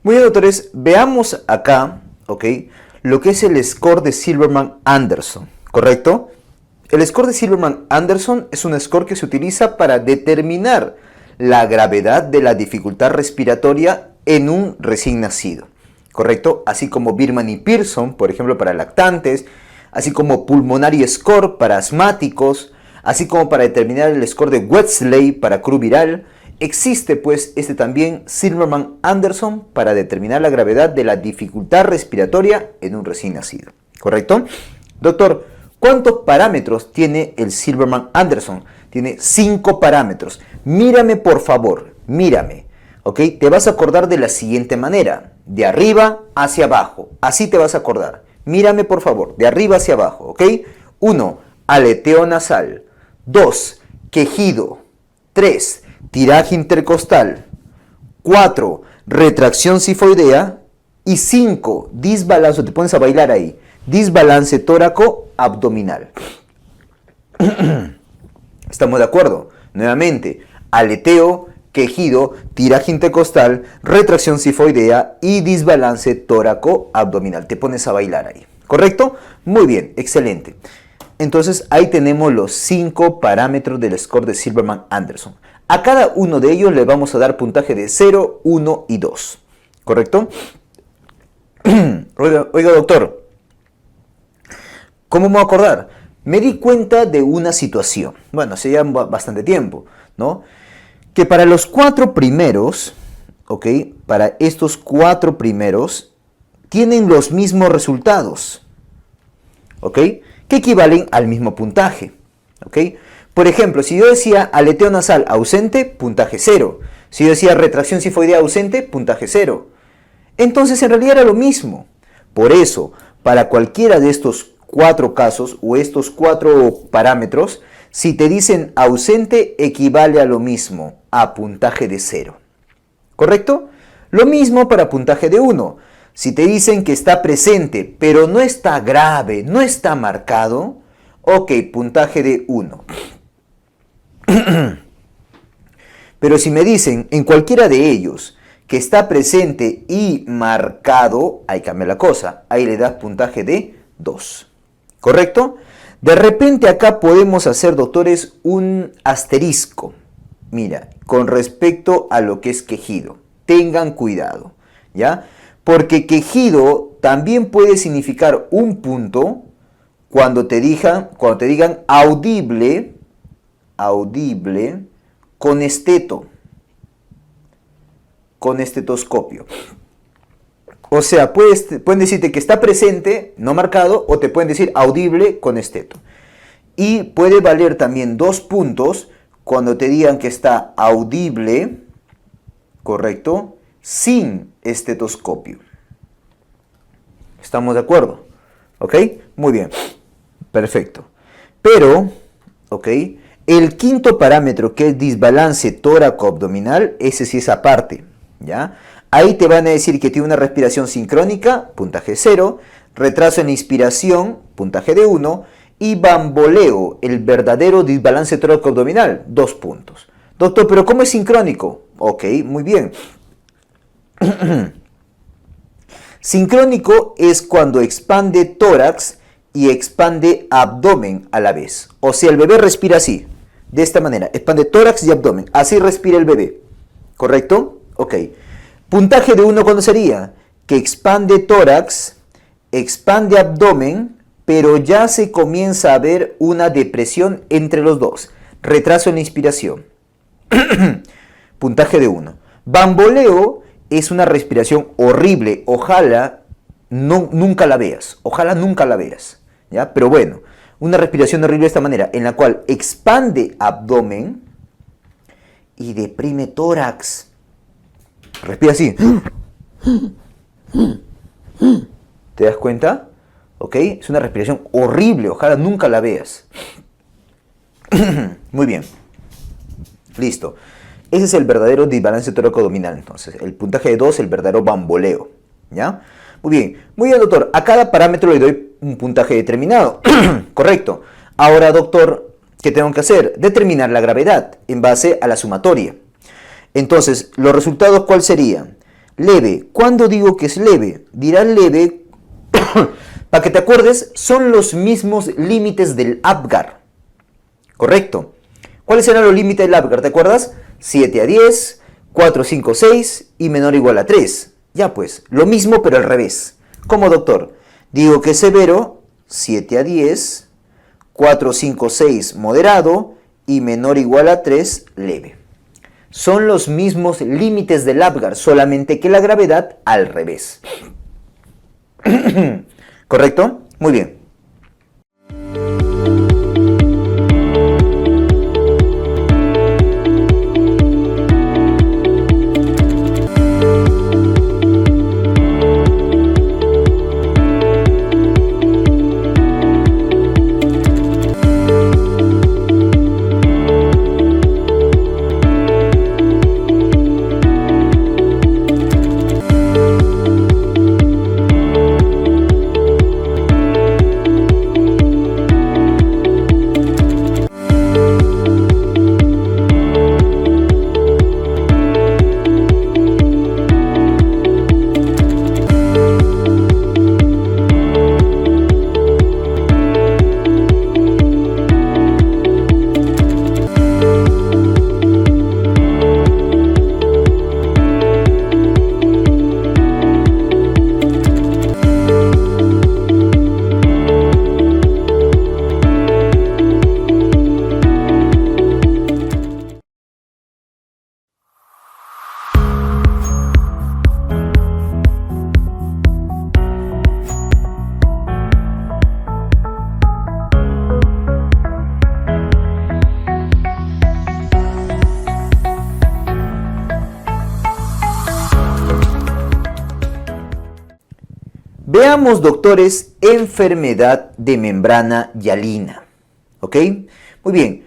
Muy bien, doctores, veamos acá, ¿ok? Lo que es el score de Silverman-Anderson, ¿correcto? El score de Silverman-Anderson es un score que se utiliza para determinar la gravedad de la dificultad respiratoria en un recién nacido, ¿correcto? Así como Birman y Pearson, por ejemplo, para lactantes, así como Pulmonary Score para asmáticos, así como para determinar el score de Wechsler para cru viral. Existe pues también Silverman-Anderson para determinar la gravedad de la dificultad respiratoria en un recién nacido, ¿correcto? Doctor, ¿cuántos parámetros tiene el Silverman-Anderson? Tiene 5 parámetros. Mírame por favor, mírame, ¿ok? Te vas a acordar de la siguiente manera, de arriba hacia abajo, así te vas a acordar. Mírame por favor, de arriba hacia abajo, ¿ok? 1, aleteo nasal. 2, quejido. 3, tiraje intercostal. 4, retracción sifoidea. Y 5, disbalance, te pones a bailar ahí, disbalance tóraco-abdominal. ¿Estamos de acuerdo? Nuevamente, aleteo, quejido, tiraje intercostal, retracción sifoidea y disbalance tóraco-abdominal. Te pones a bailar ahí, ¿correcto? Muy bien, excelente. Entonces ahí tenemos los 5 parámetros del score de Silverman-Anderson. A cada uno de ellos le vamos a dar puntaje de 0, 1 y 2, ¿correcto? Oiga, doctor, ¿cómo me voy a acordar? Me di cuenta de una situación, bueno, hace ya bastante tiempo, ¿no? Que para los 4 primeros, ¿ok? Para estos 4 primeros, tienen los mismos resultados, ¿ok? Que equivalen al mismo puntaje, ¿ok? Por ejemplo, si yo decía aleteo nasal ausente, puntaje 0. Si yo decía retracción sifoidea ausente, puntaje 0. Entonces en realidad era lo mismo. Por eso, para cualquiera de estos 4 casos o estos 4 parámetros, si te dicen ausente equivale a lo mismo, a puntaje de 0. ¿Correcto? Lo mismo para puntaje de 1. Si te dicen que está presente, pero no está grave, no está marcado, ok, puntaje de 1. Pero si me dicen en cualquiera de ellos que está presente y marcado, ahí cambia la cosa, ahí le das puntaje de 2. ¿Correcto? De repente acá podemos hacer, doctores, un asterisco. Mira, con respecto a lo que es quejido. Tengan cuidado, ¿ya? Porque quejido también puede significar un punto cuando te digan audible con esteto, con estetoscopio. O sea, pueden decirte que está presente, no marcado, o te pueden decir audible con esteto. Y puede valer también 2 puntos cuando te digan que está audible, correcto, sin estetoscopio. ¿Estamos de acuerdo? ¿Ok? Muy bien. Perfecto. Pero, ¿ok? El quinto parámetro, que es disbalance tóraco-abdominal, ese sí es aparte, ¿ya? Ahí te van a decir que tiene una respiración sincrónica, puntaje 0, retraso en inspiración, puntaje de 1, y bamboleo, el verdadero disbalance tóraco-abdominal, 2 puntos. Doctor, ¿pero cómo es sincrónico? Ok, muy bien. Sincrónico es cuando expande tórax y expande abdomen a la vez. O sea, el bebé respira así, de esta manera, expande tórax y abdomen. Así respira el bebé, ¿correcto? Ok. Puntaje de 1, ¿cuándo sería? Que expande tórax, expande abdomen, pero ya se comienza a ver una depresión entre los dos. Retraso en la inspiración. Puntaje de 1. Bamboleo es una respiración horrible. Ojalá nunca la veas. Ojalá nunca la veas, ¿ya? Pero bueno, una respiración horrible de esta manera, en la cual expande abdomen y deprime tórax. Respira así. ¿Te das cuenta? ¿Ok? Es una respiración horrible. Ojalá nunca la veas. Muy bien. Listo. Ese es el verdadero disbalance tóraco-abdominal. Entonces, el puntaje de 2, el verdadero bamboleo. ¿Ya? Muy bien, doctor. A cada parámetro le doy un puntaje determinado. Correcto. Ahora, doctor, ¿qué tengo que hacer? Determinar la gravedad en base a la sumatoria. Entonces, los resultados, ¿cuál serían? Leve. ¿Cuándo digo que es leve? Dirás leve, para que te acuerdes, son los mismos límites del Apgar. ¿Correcto? ¿Cuáles eran los límites del Apgar? ¿Te acuerdas? 7 a 10, 4, 5, 6 y menor o igual a 3. Ya pues, lo mismo pero al revés. ¿Cómo, doctor? Digo que es severo, 7 a 10, 4, 5, 6 moderado y menor o igual a 3 leve. Son los mismos límites del Apgar, solamente que la gravedad al revés. ¿Correcto? Muy bien. Veamos, doctores, enfermedad de membrana hialina. ¿Ok? Muy bien.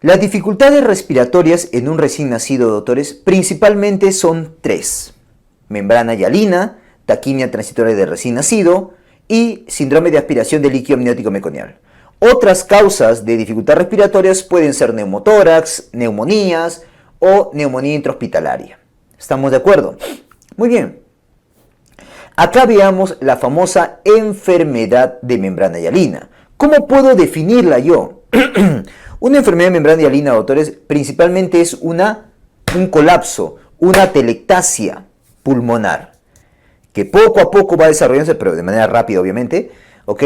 Las dificultades respiratorias en un recién nacido, doctores, principalmente son 3. Membrana hialina, taquimia transitoria de recién nacido y síndrome de aspiración de líquido amniótico meconial. Otras causas de dificultad respiratorias pueden ser neumotórax, neumonías o neumonía intrahospitalaria. ¿Estamos de acuerdo? Muy bien. Acá veamos la famosa enfermedad de membrana hialina. ¿Cómo puedo definirla yo? Una enfermedad de membrana hialina, doctores, principalmente es un colapso, una atelectasia pulmonar, que poco a poco va desarrollándose, pero de manera rápida, obviamente, ¿ok?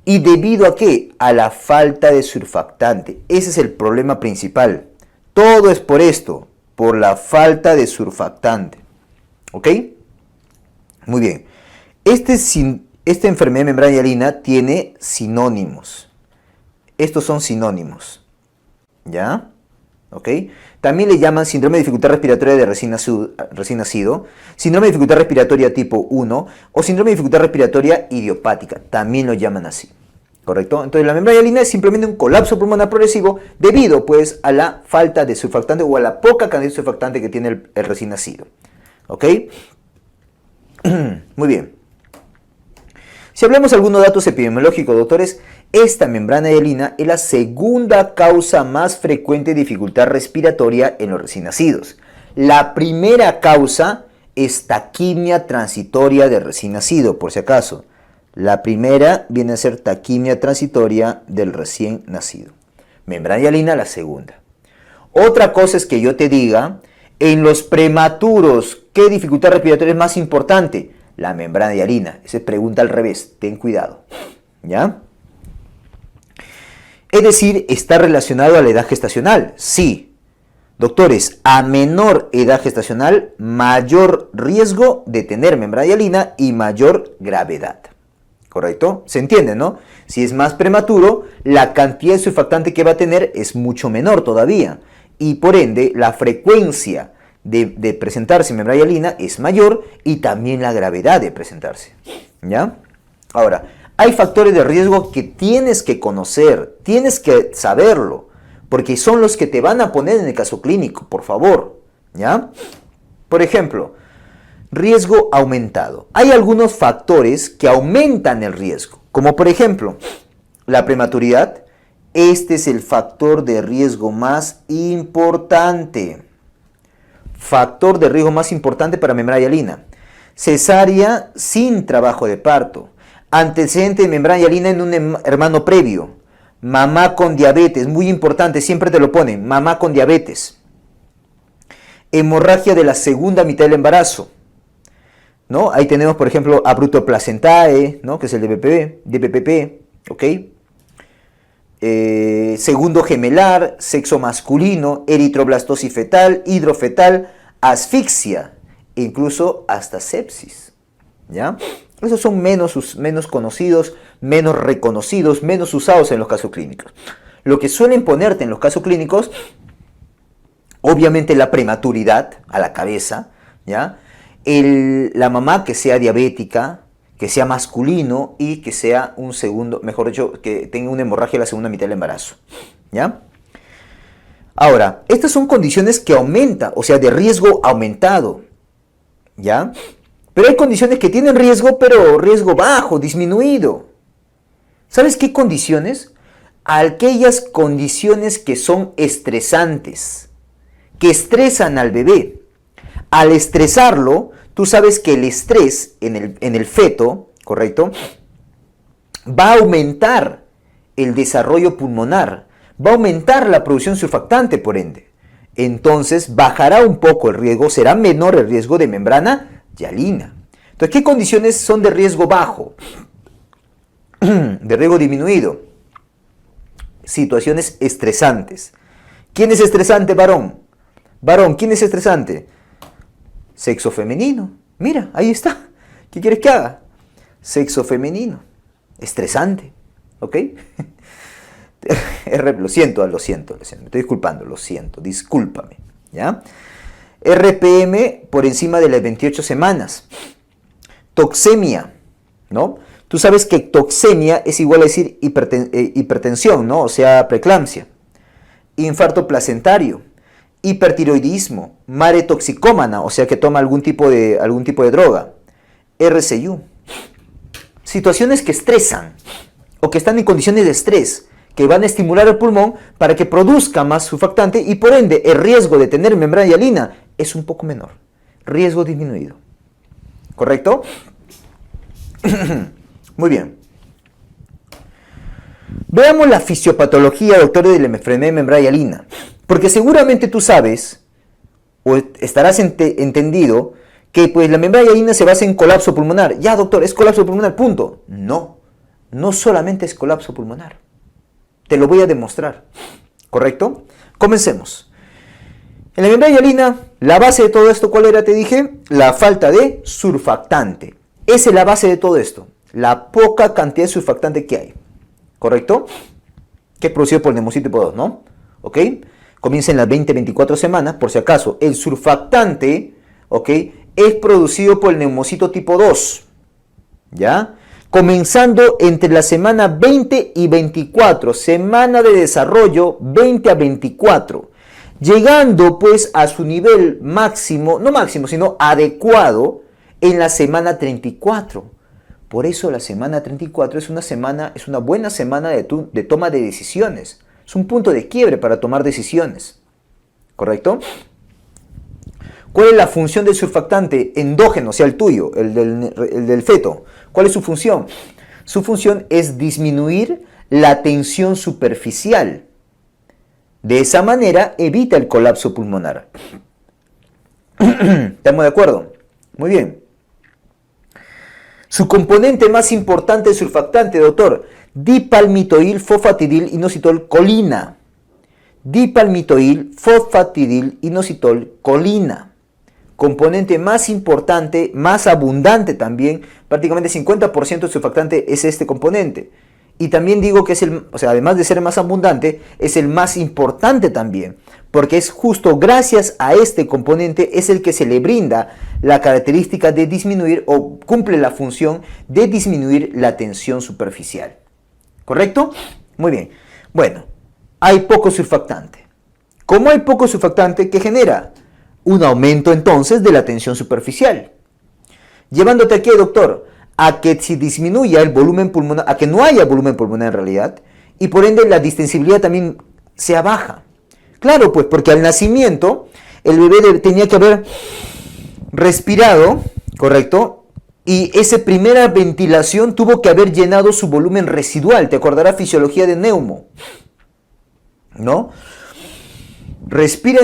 ¿Y debido a qué? A la falta de surfactante. Ese es el problema principal. Todo es por esto, por la falta de surfactante, ¿ok? Muy bien. Esta enfermedad de membrana hialina tiene sinónimos. Estos son sinónimos. ¿Ya? ¿Ok? También le llaman síndrome de dificultad respiratoria de recién nacido, síndrome de dificultad respiratoria tipo 1 o síndrome de dificultad respiratoria idiopática. También lo llaman así. ¿Correcto? Entonces la membrana hialina es simplemente un colapso pulmonar progresivo debido pues a la falta de surfactante o a la poca cantidad de surfactante que tiene el recién nacido. ¿Ok? Muy bien. Si hablamos de algunos datos epidemiológicos, doctores, esta membrana hialina es la segunda causa más frecuente de dificultad respiratoria en los recién nacidos. La primera causa es taquimia transitoria de recién nacido, por si acaso. La primera viene a ser taquimia transitoria del recién nacido. Membrana hialina, la segunda. Otra cosa es que yo te diga, en los prematuros, ¿qué dificultad respiratoria es más importante? La membrana hialina. Esa es pregunta al revés, ten cuidado. ¿Ya? Es decir, ¿está relacionado a la edad gestacional? Sí. Doctores, a menor edad gestacional, mayor riesgo de tener membrana hialina y mayor gravedad. ¿Correcto? ¿Se entiende, no? Si es más prematuro, la cantidad de surfactante que va a tener es mucho menor todavía. Y por ende, la frecuencia de presentarse membrana hialina es mayor y también la gravedad de presentarse. ¿Ya? Ahora, hay factores de riesgo que tienes que conocer, tienes que saberlo, porque son los que te van a poner en el caso clínico, por favor. ¿Ya? Por ejemplo, riesgo aumentado. Hay algunos factores que aumentan el riesgo, como por ejemplo, la prematuridad. Este es el factor de riesgo más importante. factor de riesgo más importante para membrana hialina. Cesárea sin trabajo de parto. Antecedente de membrana hialina en un hermano previo. Mamá con diabetes, muy importante, siempre te lo ponen, mamá con diabetes. Hemorragia de la segunda mitad del embarazo, ¿no? Ahí tenemos, por ejemplo, abrupto placentae, ¿no? Que es el DPPP, ¿ok? Segundo gemelar, sexo masculino, eritroblastosis fetal, hidrofetal, asfixia, incluso hasta sepsis, ¿ya? Esos son menos conocidos, menos reconocidos, menos usados en los casos clínicos. Lo que suelen ponerte en los casos clínicos, obviamente la prematuridad a la cabeza, ¿ya? La mamá que sea diabética, que sea masculino y que sea un segundo, mejor dicho, que tenga una hemorragia en la segunda mitad del embarazo, ¿ya? Ahora, estas son condiciones que aumentan, o sea, de riesgo aumentado, ¿ya? Pero hay condiciones que tienen riesgo, pero riesgo bajo, disminuido. ¿Sabes qué condiciones? Aquellas condiciones que son estresantes, que estresan al bebé. Al estresarlo, tú sabes que el estrés en el feto, ¿correcto? Va a aumentar el desarrollo pulmonar, va a aumentar la producción surfactante, por ende. Entonces bajará un poco el riesgo, será menor el riesgo de membrana hialina. Entonces, ¿qué condiciones son de riesgo bajo? De riesgo disminuido. Situaciones estresantes. ¿Quién es estresante, varón? Varón, ¿quién es estresante? Sexo femenino. Mira, ahí está. ¿Qué quieres que haga? Sexo femenino. Estresante. ¿Ok? Lo siento. Me estoy disculpando, lo siento. Discúlpame. ¿Ya? RPM por encima de las 28 semanas. Toxemia, ¿no? Tú sabes que toxemia es igual a decir hipertensión, ¿no? O sea, preeclampsia. Infarto placentario, hipertiroidismo, madre toxicómana, o sea que toma algún tipo de droga. RCU. Situaciones que estresan o que están en condiciones de estrés, que van a estimular el pulmón para que produzca más surfactante y por ende el riesgo de tener membrana hialina es un poco menor. Riesgo disminuido. ¿Correcto? Muy bien. Veamos la fisiopatología, doctor, de la enfermedad de membrana hialina. Porque seguramente tú sabes, o estarás entendido, que pues la membrana hialina se basa en colapso pulmonar. Ya, doctor, es colapso pulmonar, punto. No, no solamente es colapso pulmonar. Te lo voy a demostrar. ¿Correcto? Comencemos. En la membrana hialina, la base de todo esto, ¿cuál era? Te dije, la falta de surfactante. Esa es la base de todo esto. La poca cantidad de surfactante que hay. ¿Correcto? Que es producido por el neumocito tipo 2, ¿no? ¿Ok? Comienza en las 20-24 semanas, por si acaso. El surfactante, ¿ok? Es producido por el neumocito tipo 2. ¿Ya? Comenzando entre la semana 20 y 24. Semana de desarrollo 20 a 24. Llegando pues a su nivel máximo, no máximo, sino adecuado en la semana 34. Por eso la semana 34 es una buena semana de toma de decisiones. Es un punto de quiebre para tomar decisiones. ¿Correcto? ¿Cuál es la función del surfactante endógeno, o sea, el tuyo, el del feto? ¿Cuál es su función? Su función es disminuir la tensión superficial. De esa manera evita el colapso pulmonar. ¿Estamos de acuerdo? Muy bien. Su componente más importante es surfactante, doctor. Dipalmitoil, fosfatidil, inositol, colina. Dipalmitoil, fosfatidil, inositol, colina. Componente más importante, más abundante también. Prácticamente 50% del surfactante es este componente. Y también digo que es además de ser más abundante, es el más importante también, porque es justo gracias a este componente es el que se le brinda la característica de disminuir o cumple la función de disminuir la tensión superficial. ¿Correcto? Muy bien. Bueno, hay poco surfactante. ¿Cómo hay poco surfactante? ¿Qué genera? Un aumento entonces de la tensión superficial. Llevándote aquí, doctor, a que se disminuya el volumen pulmonar, a que no haya volumen pulmonar en realidad, y por ende la distensibilidad también sea baja. Claro, pues porque al nacimiento el bebé tenía que haber respirado, ¿correcto? Y esa primera ventilación tuvo que haber llenado su volumen residual. Te acordarás fisiología de Neumo, ¿no? Respira,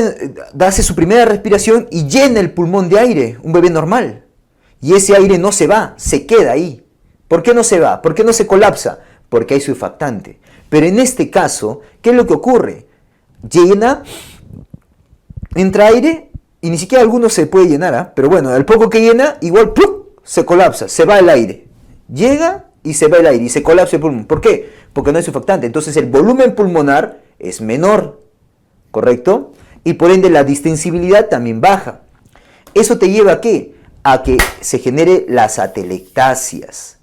hace su primera respiración y llena el pulmón de aire, un bebé normal. Y ese aire no se va, se queda ahí. ¿Por qué no se va? ¿Por qué no se colapsa? Porque hay surfactante. Pero en este caso, ¿qué es lo que ocurre? Llena, entra aire y ni siquiera alguno se puede llenar, ¿eh? Pero bueno, al poco que llena, igual ¡plum!, se colapsa, se va el aire. Llega y se va el aire y se colapsa el pulmón. ¿Por qué? Porque no hay surfactante. Entonces el volumen pulmonar es menor, ¿correcto? Y por ende la distensibilidad también baja. ¿Eso te lleva a qué? A que se genere las atelectasias.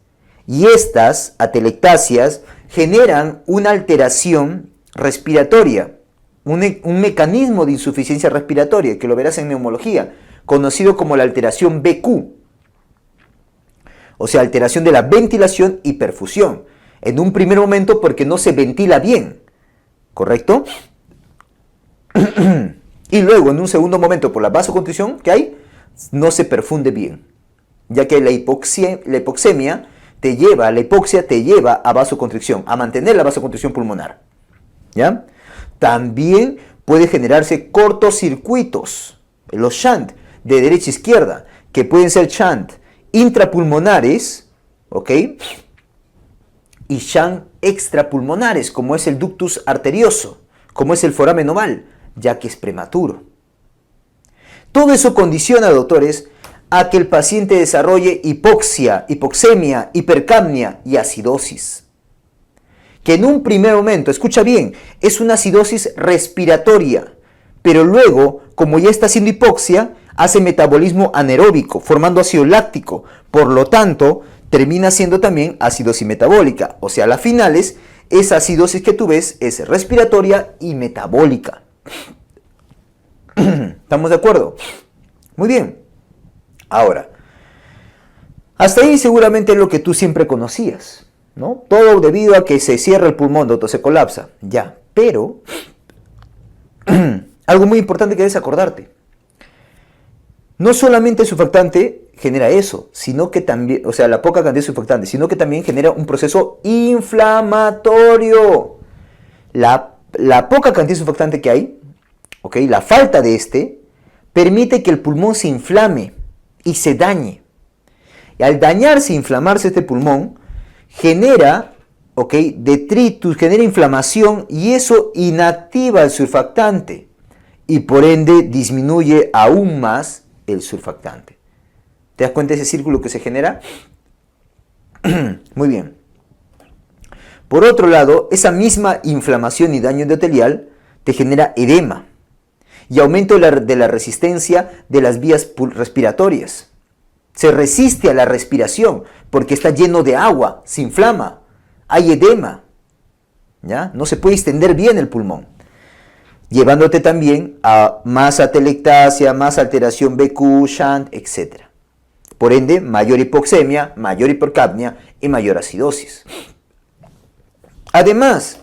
Y estas atelectasias generan una alteración respiratoria, un mecanismo de insuficiencia respiratoria, que lo verás en neumología, conocido como la alteración BQ. O sea, alteración de la ventilación y perfusión. En un primer momento porque no se ventila bien, ¿correcto? Y luego, en un segundo momento, por la vasoconstricción que hay, no se perfunde bien, ya que la hipoxemia te lleva, la hipoxia te lleva a vasoconstricción, a mantener la vasoconstricción pulmonar, ¿ya? También puede generarse cortocircuitos, los shunt de derecha a izquierda, que pueden ser shunt intrapulmonares, ¿ok? Y shunt extrapulmonares, como es el ductus arterioso, como es el foramen oval, ya que es prematuro. Todo eso condiciona, doctores, a que el paciente desarrolle hipoxia, hipoxemia, hipercapnia y acidosis. Que en un primer momento, escucha bien, es una acidosis respiratoria, pero luego, como ya está haciendo hipoxia, hace metabolismo anaeróbico, formando ácido láctico. Por lo tanto, termina siendo también acidosis metabólica. O sea, a las finales, esa acidosis que tú ves es respiratoria y metabólica. ¿Estamos de acuerdo? Muy bien. Ahora, hasta ahí seguramente es lo que tú siempre conocías, ¿no? Todo debido a que se cierra el pulmón, doctor, se colapsa. Ya, pero algo muy importante que debes acordarte. No solamente el surfactante genera eso, sino que también, o sea, la poca cantidad de surfactante, sino que también genera un proceso inflamatorio. La poca cantidad de surfactante que hay, ¿ok? La falta de este, permite que el pulmón se inflame y se dañe. Y al dañarse, inflamarse este pulmón, genera, ¿ok?, detritus, genera inflamación y eso inactiva el surfactante y por ende disminuye aún más el surfactante. ¿Te das cuenta de ese círculo que se genera? Muy bien. Por otro lado, esa misma inflamación y daño endotelial te genera edema y aumento de la resistencia de las vías respiratorias. Se resiste a la respiración porque está lleno de agua, se inflama, hay edema, ¿ya? No se puede extender bien el pulmón, llevándote también a más atelectasia, más alteración BQ, shunt, etc. Por ende, mayor hipoxemia, mayor hipercapnia y mayor acidosis. Además,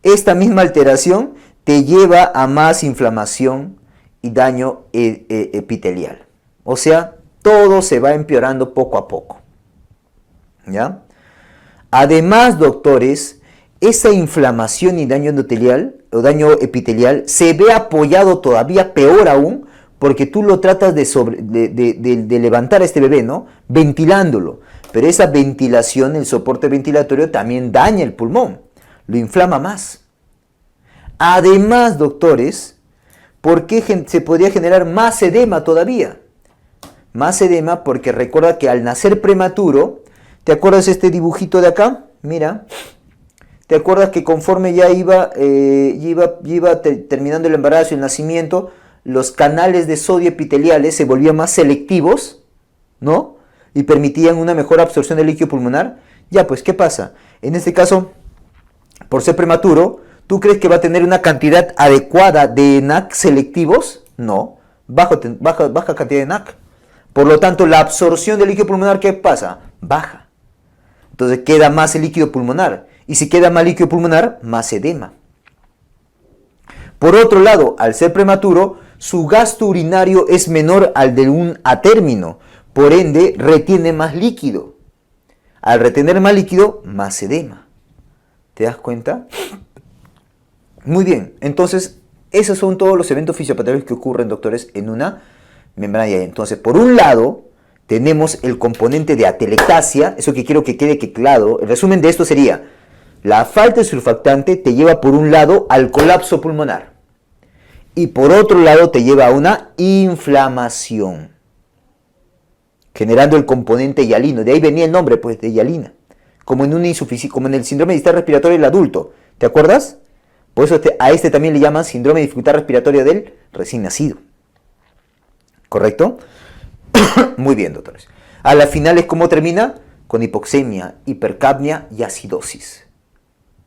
esta misma alteración te lleva a más inflamación y daño epitelial. O sea, todo se va empeorando poco a poco, ¿ya? Además, doctores, esa inflamación y daño endotelial o daño epitelial se ve apoyado todavía peor aún porque tú lo tratas de levantar a este bebé, ¿no? Ventilándolo. Pero esa ventilación, el soporte ventilatorio también daña el pulmón, lo inflama más. Además, doctores, ¿por qué se podría generar más edema todavía? Más edema porque recuerda que al nacer prematuro, ¿te acuerdas este dibujito de acá? Mira, ¿te acuerdas que conforme ya iba terminando el embarazo y el nacimiento, los canales de sodio epiteliales se volvían más selectivos, ¿no? Y permitían una mejor absorción del líquido pulmonar? Ya, pues, ¿qué pasa? En este caso, por ser prematuro, ¿tú crees que va a tener una cantidad adecuada de NAC selectivos? No, baja cantidad de NAC. Por lo tanto, la absorción del líquido pulmonar, ¿qué pasa? Baja. Entonces queda más el líquido pulmonar. Y si queda más líquido pulmonar, más edema. Por otro lado, al ser prematuro, su gasto urinario es menor al de un atérmino, por ende retiene más líquido. Al retener más líquido, más edema. ¿Te das cuenta? Muy bien, entonces esos son todos los eventos fisiopatológicos que ocurren, doctores, en una membrana yalina. Entonces, por un lado, tenemos el componente de atelectasia, eso que quiero que quede claro. El resumen de esto sería, la falta de surfactante te lleva por un lado al colapso pulmonar y por otro lado te lleva a una inflamación, generando el componente hialino. De ahí venía el nombre, pues, de hialina, como en el síndrome de dificultad respiratoria del adulto. ¿Te acuerdas? Por eso a este también le llaman síndrome de dificultad respiratoria del recién nacido. ¿Correcto? Muy bien, doctores. A la final es como termina, con hipoxemia, hipercapnia y acidosis.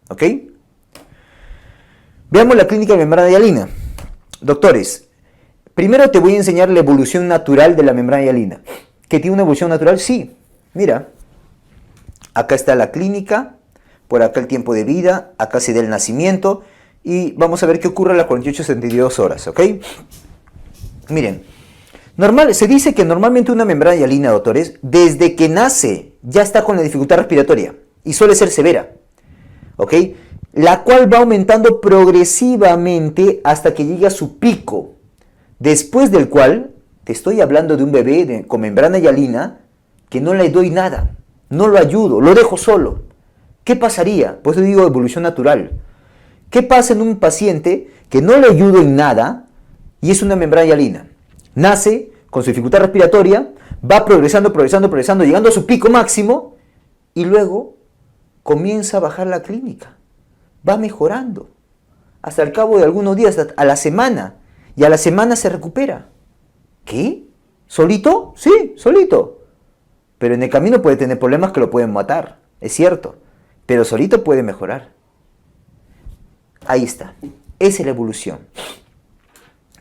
¿Ok? Veamos la clínica de membrana hialina. Doctores, primero te voy a enseñar la evolución natural de la membrana hialina. ¿Que tiene una evolución natural? Sí. Mira, acá está la clínica, por acá el tiempo de vida, acá se da el nacimiento y vamos a ver qué ocurre a las 48-72 horas, ¿ok? Miren, se dice que normalmente una membrana hialina, doctores, desde que nace ya está con la dificultad respiratoria y suele ser severa, ¿ok? La cual va aumentando progresivamente hasta que llega a su pico, después del cual, te estoy hablando de un bebé con membrana hialina que no le doy nada, no lo ayudo, lo dejo solo. ¿Qué pasaría? Por eso digo evolución natural. ¿Qué pasa en un paciente que no le ayudo en nada y es una membrana hialina? Nace con su dificultad respiratoria, va progresando, llegando a su pico máximo y luego comienza a bajar la clínica. Va mejorando. Hasta el cabo de algunos días, a la semana. Y a la semana se recupera. ¿Qué? ¿Solito? Sí, solito. Pero en el camino puede tener problemas que lo pueden matar. Es cierto. Pero solito puede mejorar. Ahí está. Esa es la evolución.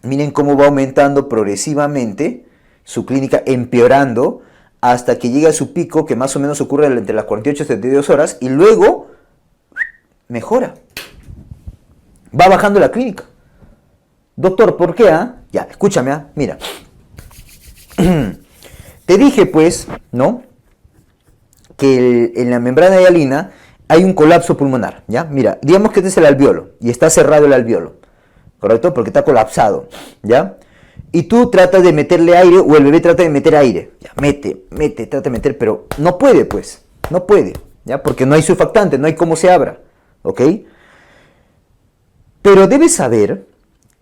Miren cómo va aumentando progresivamente su clínica, empeorando hasta que llega a su pico, que más o menos ocurre entre las 48 y 72 horas, y luego mejora. Va bajando la clínica. Doctor, ¿por qué? Ya, escúchame, mira. Te dije, pues, ¿no? Que en la membrana hialina hay un colapso pulmonar, ¿ya? Mira, digamos que este es el alveolo y está cerrado el alveolo, ¿correcto? Porque está colapsado, ¿ya? Y tú tratas de meterle aire, o el bebé trata de meter aire, ya, trata de meter, pero no puede, pues, no puede, ¿ya? Porque no hay surfactante, no hay cómo se abra, ¿ok? Pero debes saber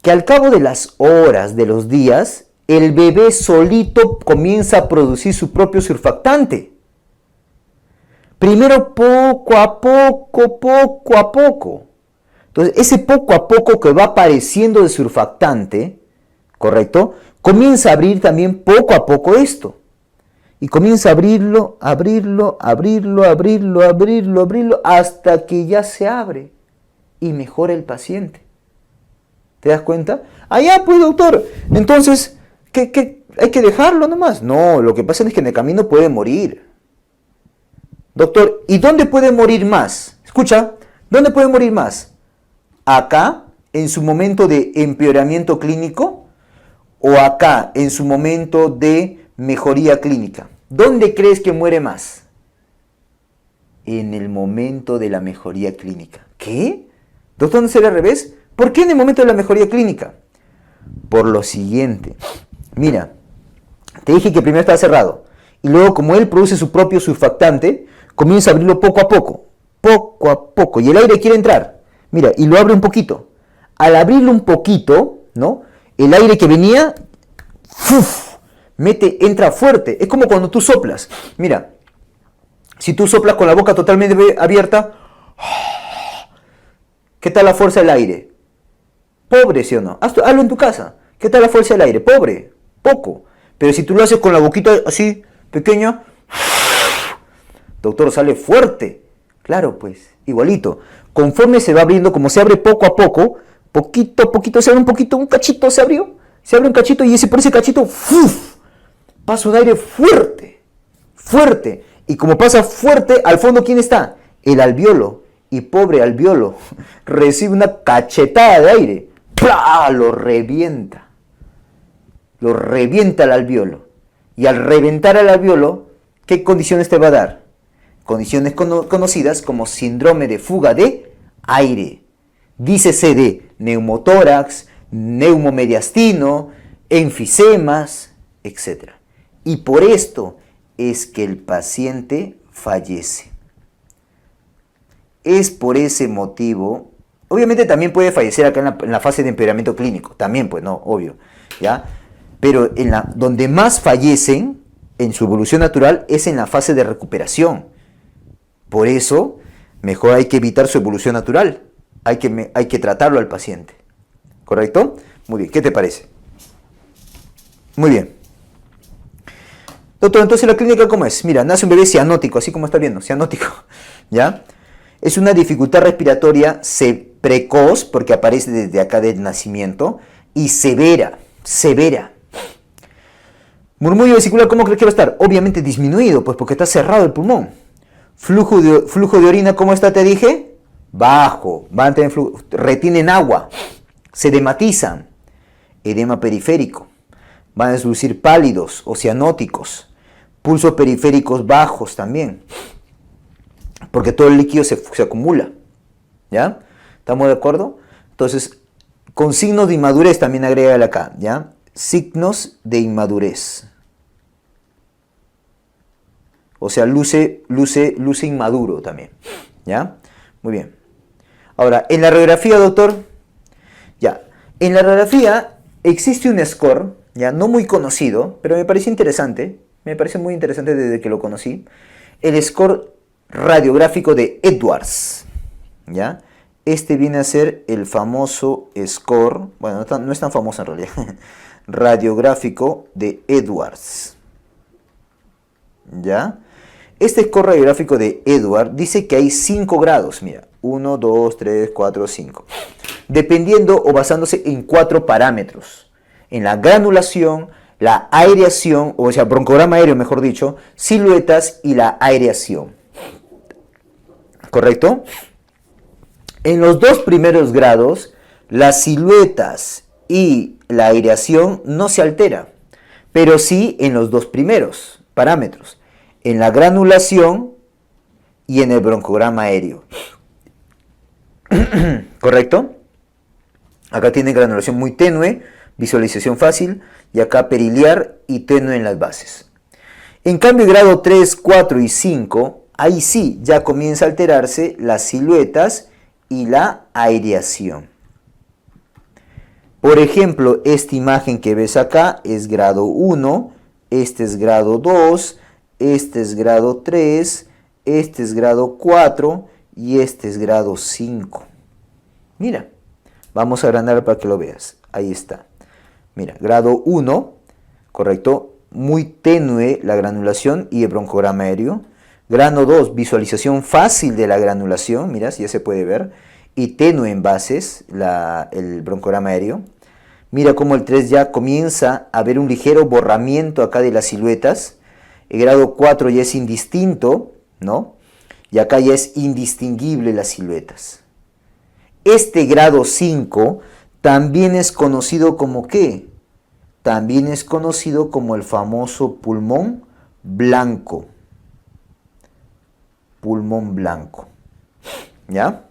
que al cabo de las horas, de los días, el bebé solito comienza a producir su propio surfactante. Primero poco a poco. Entonces, ese poco a poco que va apareciendo de surfactante, ¿correcto? Comienza a abrir también poco a poco esto. Y comienza a abrirlo, hasta que ya se abre y mejora el paciente. ¿Te das cuenta? Ya, pues, doctor. Entonces, ¿qué? ¿Hay que dejarlo nomás? No, lo que pasa es que en el camino puede morir. Doctor, ¿y dónde puede morir más? Escucha, ¿dónde puede morir más? ¿Acá, en su momento de empeoramiento clínico? ¿O acá, en su momento de mejoría clínica? ¿Dónde crees que muere más? En el momento de la mejoría clínica. ¿Qué? Doctor, ¿no será al revés? ¿Por qué en el momento de la mejoría clínica? Por lo siguiente. Mira, te dije que primero estaba cerrado. Y luego, como él produce su propio surfactante, comienza a abrirlo poco a poco, y el aire quiere entrar, mira, y lo abre un poquito. Al abrirlo un poquito, ¿no? El aire que venía, entra fuerte. Es como cuando tú soplas. Mira, si tú soplas con la boca totalmente abierta, ¿qué tal la fuerza del aire? Pobre, ¿sí o no? Hazlo en tu casa. ¿Qué tal la fuerza del aire? Pobre, poco. Pero si tú lo haces con la boquita así, pequeña, doctor, sale fuerte. Claro, pues, igualito. Conforme se va abriendo, como se abre poco a poco, poquito a poquito, se abre un poquito, un cachito se abrió. Se abre un cachito y por ese cachito, pasa un aire fuerte. Y como pasa fuerte, al fondo, ¿quién está? El alveolo. Y pobre alveolo, recibe una cachetada de aire. ¡Plá! Lo revienta. lo revienta al alveolo. Y al reventar al alveolo, ¿qué condiciones te va a dar? Condiciones conocidas como síndrome de fuga de aire. Dícese de neumotórax, neumomediastino, enfisemas, etc. Y por esto es que el paciente fallece. Es por ese motivo, obviamente también puede fallecer acá en la fase de empeoramiento clínico, también pues no, obvio, ¿ya? Pero donde más fallecen en su evolución natural es en la fase de recuperación. Por eso, mejor hay que evitar su evolución natural, hay que tratarlo al paciente, ¿correcto? Muy bien, ¿qué te parece? Muy bien. Doctor, entonces la clínica ¿cómo es? Mira, nace un bebé cianótico, así como está viendo, cianótico, ¿ya? Es una dificultad respiratoria precoz, porque aparece desde acá del nacimiento, y severa. Murmullo vesicular, ¿cómo crees que va a estar? Obviamente disminuido, pues porque está cerrado el pulmón. Flujo de orina, ¿cómo está, te dije? Bajo, van a tener retienen agua, se edematizan, edema periférico, van a lucir pálidos o cianóticos, pulsos periféricos bajos también, porque todo el líquido se acumula, ¿ya? ¿Estamos de acuerdo? Entonces, con signos de inmadurez también agrégale acá, ¿ya? Signos de inmadurez. O sea, luce inmaduro también, ¿ya? Muy bien. Ahora, en la radiografía, doctor, ya, en la radiografía existe un score, ya, no muy conocido, pero me parece interesante, me parece muy interesante desde que lo conocí, el score radiográfico de Edwards, ¿ya? Este viene a ser el famoso score, bueno, no es tan famoso en realidad, radiográfico de Edwards, ¿ya? Este score radiográfico de Edwards dice que hay 5 grados, mira, 1, 2, 3, 4, 5, dependiendo o basándose en 4 parámetros, en la granulación, la aireación, o sea, broncograma aéreo, mejor dicho, siluetas y la aireación. ¿Correcto? En los 2 primeros grados, las siluetas y la aireación no se altera, pero sí en los 2 primeros parámetros, en la granulación y en el broncograma aéreo. ¿Correcto? Acá tiene granulación muy tenue, visualización fácil, y acá periliar y tenue en las bases. En cambio, grado 3, 4 y 5, ahí sí ya comienza a alterarse las siluetas y la aireación. Por ejemplo, esta imagen que ves acá es grado 1, este es grado 2, este es grado 3, este es grado 4 y este es grado 5. Mira, vamos a agrandar para que lo veas. Ahí está. Mira, grado 1, correcto, muy tenue la granulación y el broncograma aéreo. Grado 2, visualización fácil de la granulación, mira, ya se puede ver. Y tenue en bases el broncograma aéreo. Mira cómo el 3 ya comienza a ver un ligero borramiento acá de las siluetas. El grado 4 ya es indistinto, ¿no? Y acá ya es indistinguible las siluetas. Este grado 5 también es conocido como ¿qué? También es conocido como el famoso pulmón blanco. Pulmón blanco. ¿Ya?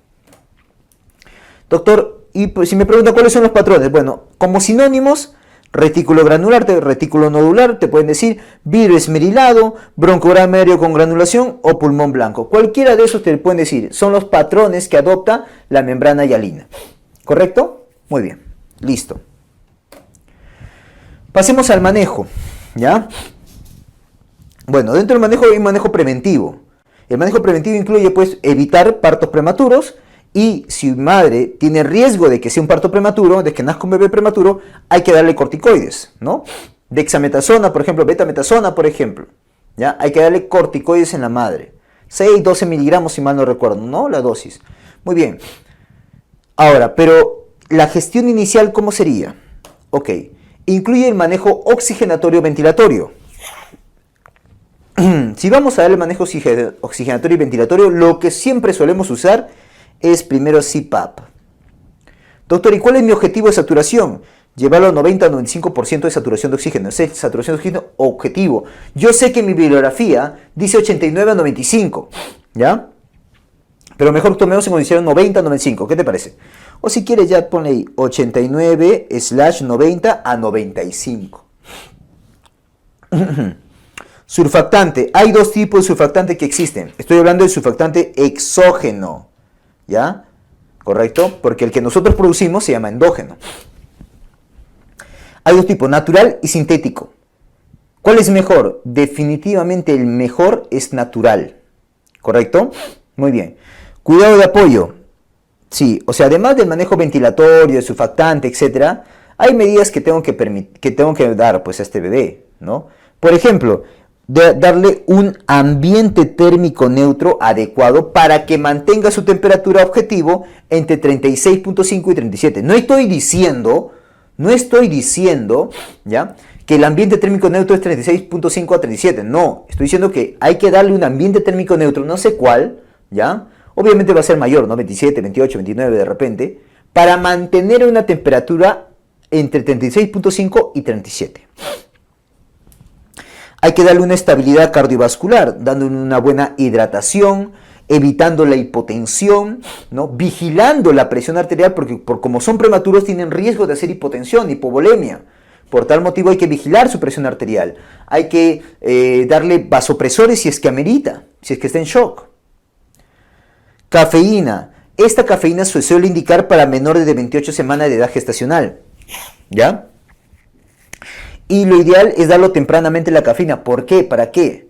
Doctor, y pues si me preguntan cuáles son los patrones, bueno, como sinónimos, retículo granular, retículo nodular, te pueden decir vidrio esmerilado, broncograma aéreo con granulación o pulmón blanco. Cualquiera de esos te pueden decir, son los patrones que adopta la membrana hialina. ¿Correcto? Muy bien, listo. Pasemos al manejo, ¿ya? Bueno, dentro del manejo hay un manejo preventivo. El manejo preventivo incluye, pues, evitar partos prematuros. Y si madre tiene riesgo de que sea un parto prematuro, de que nazca un bebé prematuro, hay que darle corticoides, ¿no? Dexametasona, por ejemplo, betametasona, por ejemplo. ¿Ya? Hay que darle corticoides en la madre. 6, 12 miligramos, si mal no recuerdo, ¿no? La dosis. Muy bien. Ahora, pero la gestión inicial, ¿cómo sería? Ok. Incluye el manejo oxigenatorio ventilatorio. Si vamos a darle manejo oxigenatorio y ventilatorio, lo que siempre solemos usar es primero CPAP. Doctor, ¿y cuál es mi objetivo de saturación? llevarlo a 90-95% de saturación de oxígeno. Esa es saturación de oxígeno objetivo. Yo sé que mi bibliografía dice 89-95, ¿ya? Pero mejor tomemos en condición 90-95, ¿qué te parece? O si quieres ya ponle ahí 89/90 a 95. Surfactante. Hay dos tipos de surfactante que existen. Estoy hablando del surfactante exógeno, ¿ya? ¿Correcto? Porque el que nosotros producimos se llama endógeno. Hay dos tipos, natural y sintético. ¿Cuál es mejor? Definitivamente el mejor es natural. ¿Correcto? Muy bien. Cuidado de apoyo. Sí, o sea, además del manejo ventilatorio, de surfactante, etc., hay medidas que tengo que dar pues, a este bebé, ¿no? Por ejemplo, darle un ambiente térmico neutro adecuado para que mantenga su temperatura objetivo entre 36.5 y 37. No estoy diciendo, ¿ya?, que el ambiente térmico neutro es 36.5 a 37. No, estoy diciendo que hay que darle un ambiente térmico neutro, no sé cuál, ¿ya? Obviamente va a ser mayor, ¿no? 27, 28, 29 de repente, para mantener una temperatura entre 36.5 y 37. Hay que darle una estabilidad cardiovascular, dándole una buena hidratación, evitando la hipotensión, ¿no? Vigilando la presión arterial, porque como son prematuros tienen riesgo de hacer hipotensión, hipovolemia. Por tal motivo hay que vigilar su presión arterial. Hay que darle vasopresores si es que amerita, si es que está en shock. Cafeína. Esta cafeína se suele indicar para menores de 28 semanas de edad gestacional, ¿ya? Y lo ideal es darlo tempranamente la cafeína. ¿Por qué? ¿Para qué?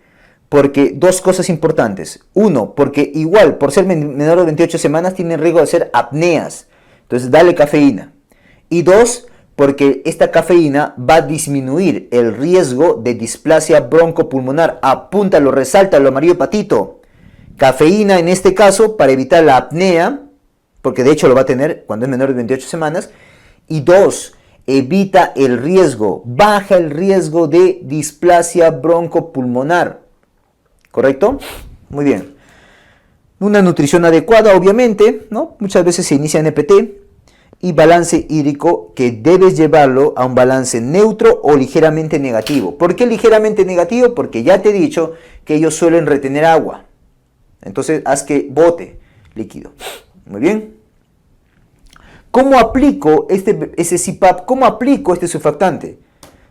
Porque dos cosas importantes. Uno, porque igual, por ser menor de 28 semanas, tiene riesgo de hacer apneas. Entonces, dale cafeína. Y dos, porque esta cafeína va a disminuir el riesgo de displasia broncopulmonar. Apúntalo, resáltalo, amarillo patito. Cafeína en este caso para evitar la apnea, porque de hecho lo va a tener cuando es menor de 28 semanas. Y dos, evita el riesgo, baja el riesgo de displasia broncopulmonar. ¿Correcto? Muy bien. Una nutrición adecuada, obviamente, ¿no? Muchas veces se inicia en EPT. Y balance hídrico, que debes llevarlo a un balance neutro o ligeramente negativo. ¿Por qué ligeramente negativo? Porque ya te he dicho que ellos suelen retener agua. Entonces, haz que bote líquido. Muy bien. ¿Cómo aplico ese CPAP? ¿Cómo aplico este surfactante?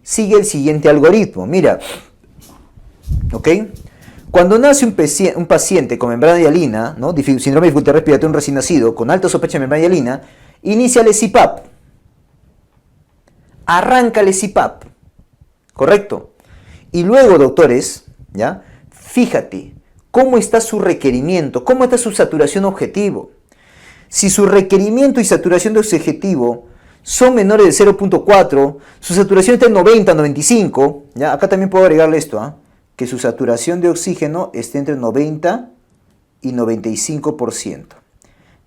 Sigue el siguiente algoritmo. Mira, ¿ok? Cuando nace un paciente con membrana hialina, ¿no?, síndrome de dificultad respiratoria, un recién nacido, con alta sospecha de membrana hialina, iníciale CPAP. Arráncale CPAP. ¿Correcto? Y luego, doctores, ¿ya?, fíjate cómo está su requerimiento, cómo está su saturación objetivo. Si su requerimiento y saturación de objetivo son menores de 0.4, su saturación está en 90-95, ¿ya? Acá también puedo agregarle esto, que su saturación de oxígeno esté entre 90 y 95%.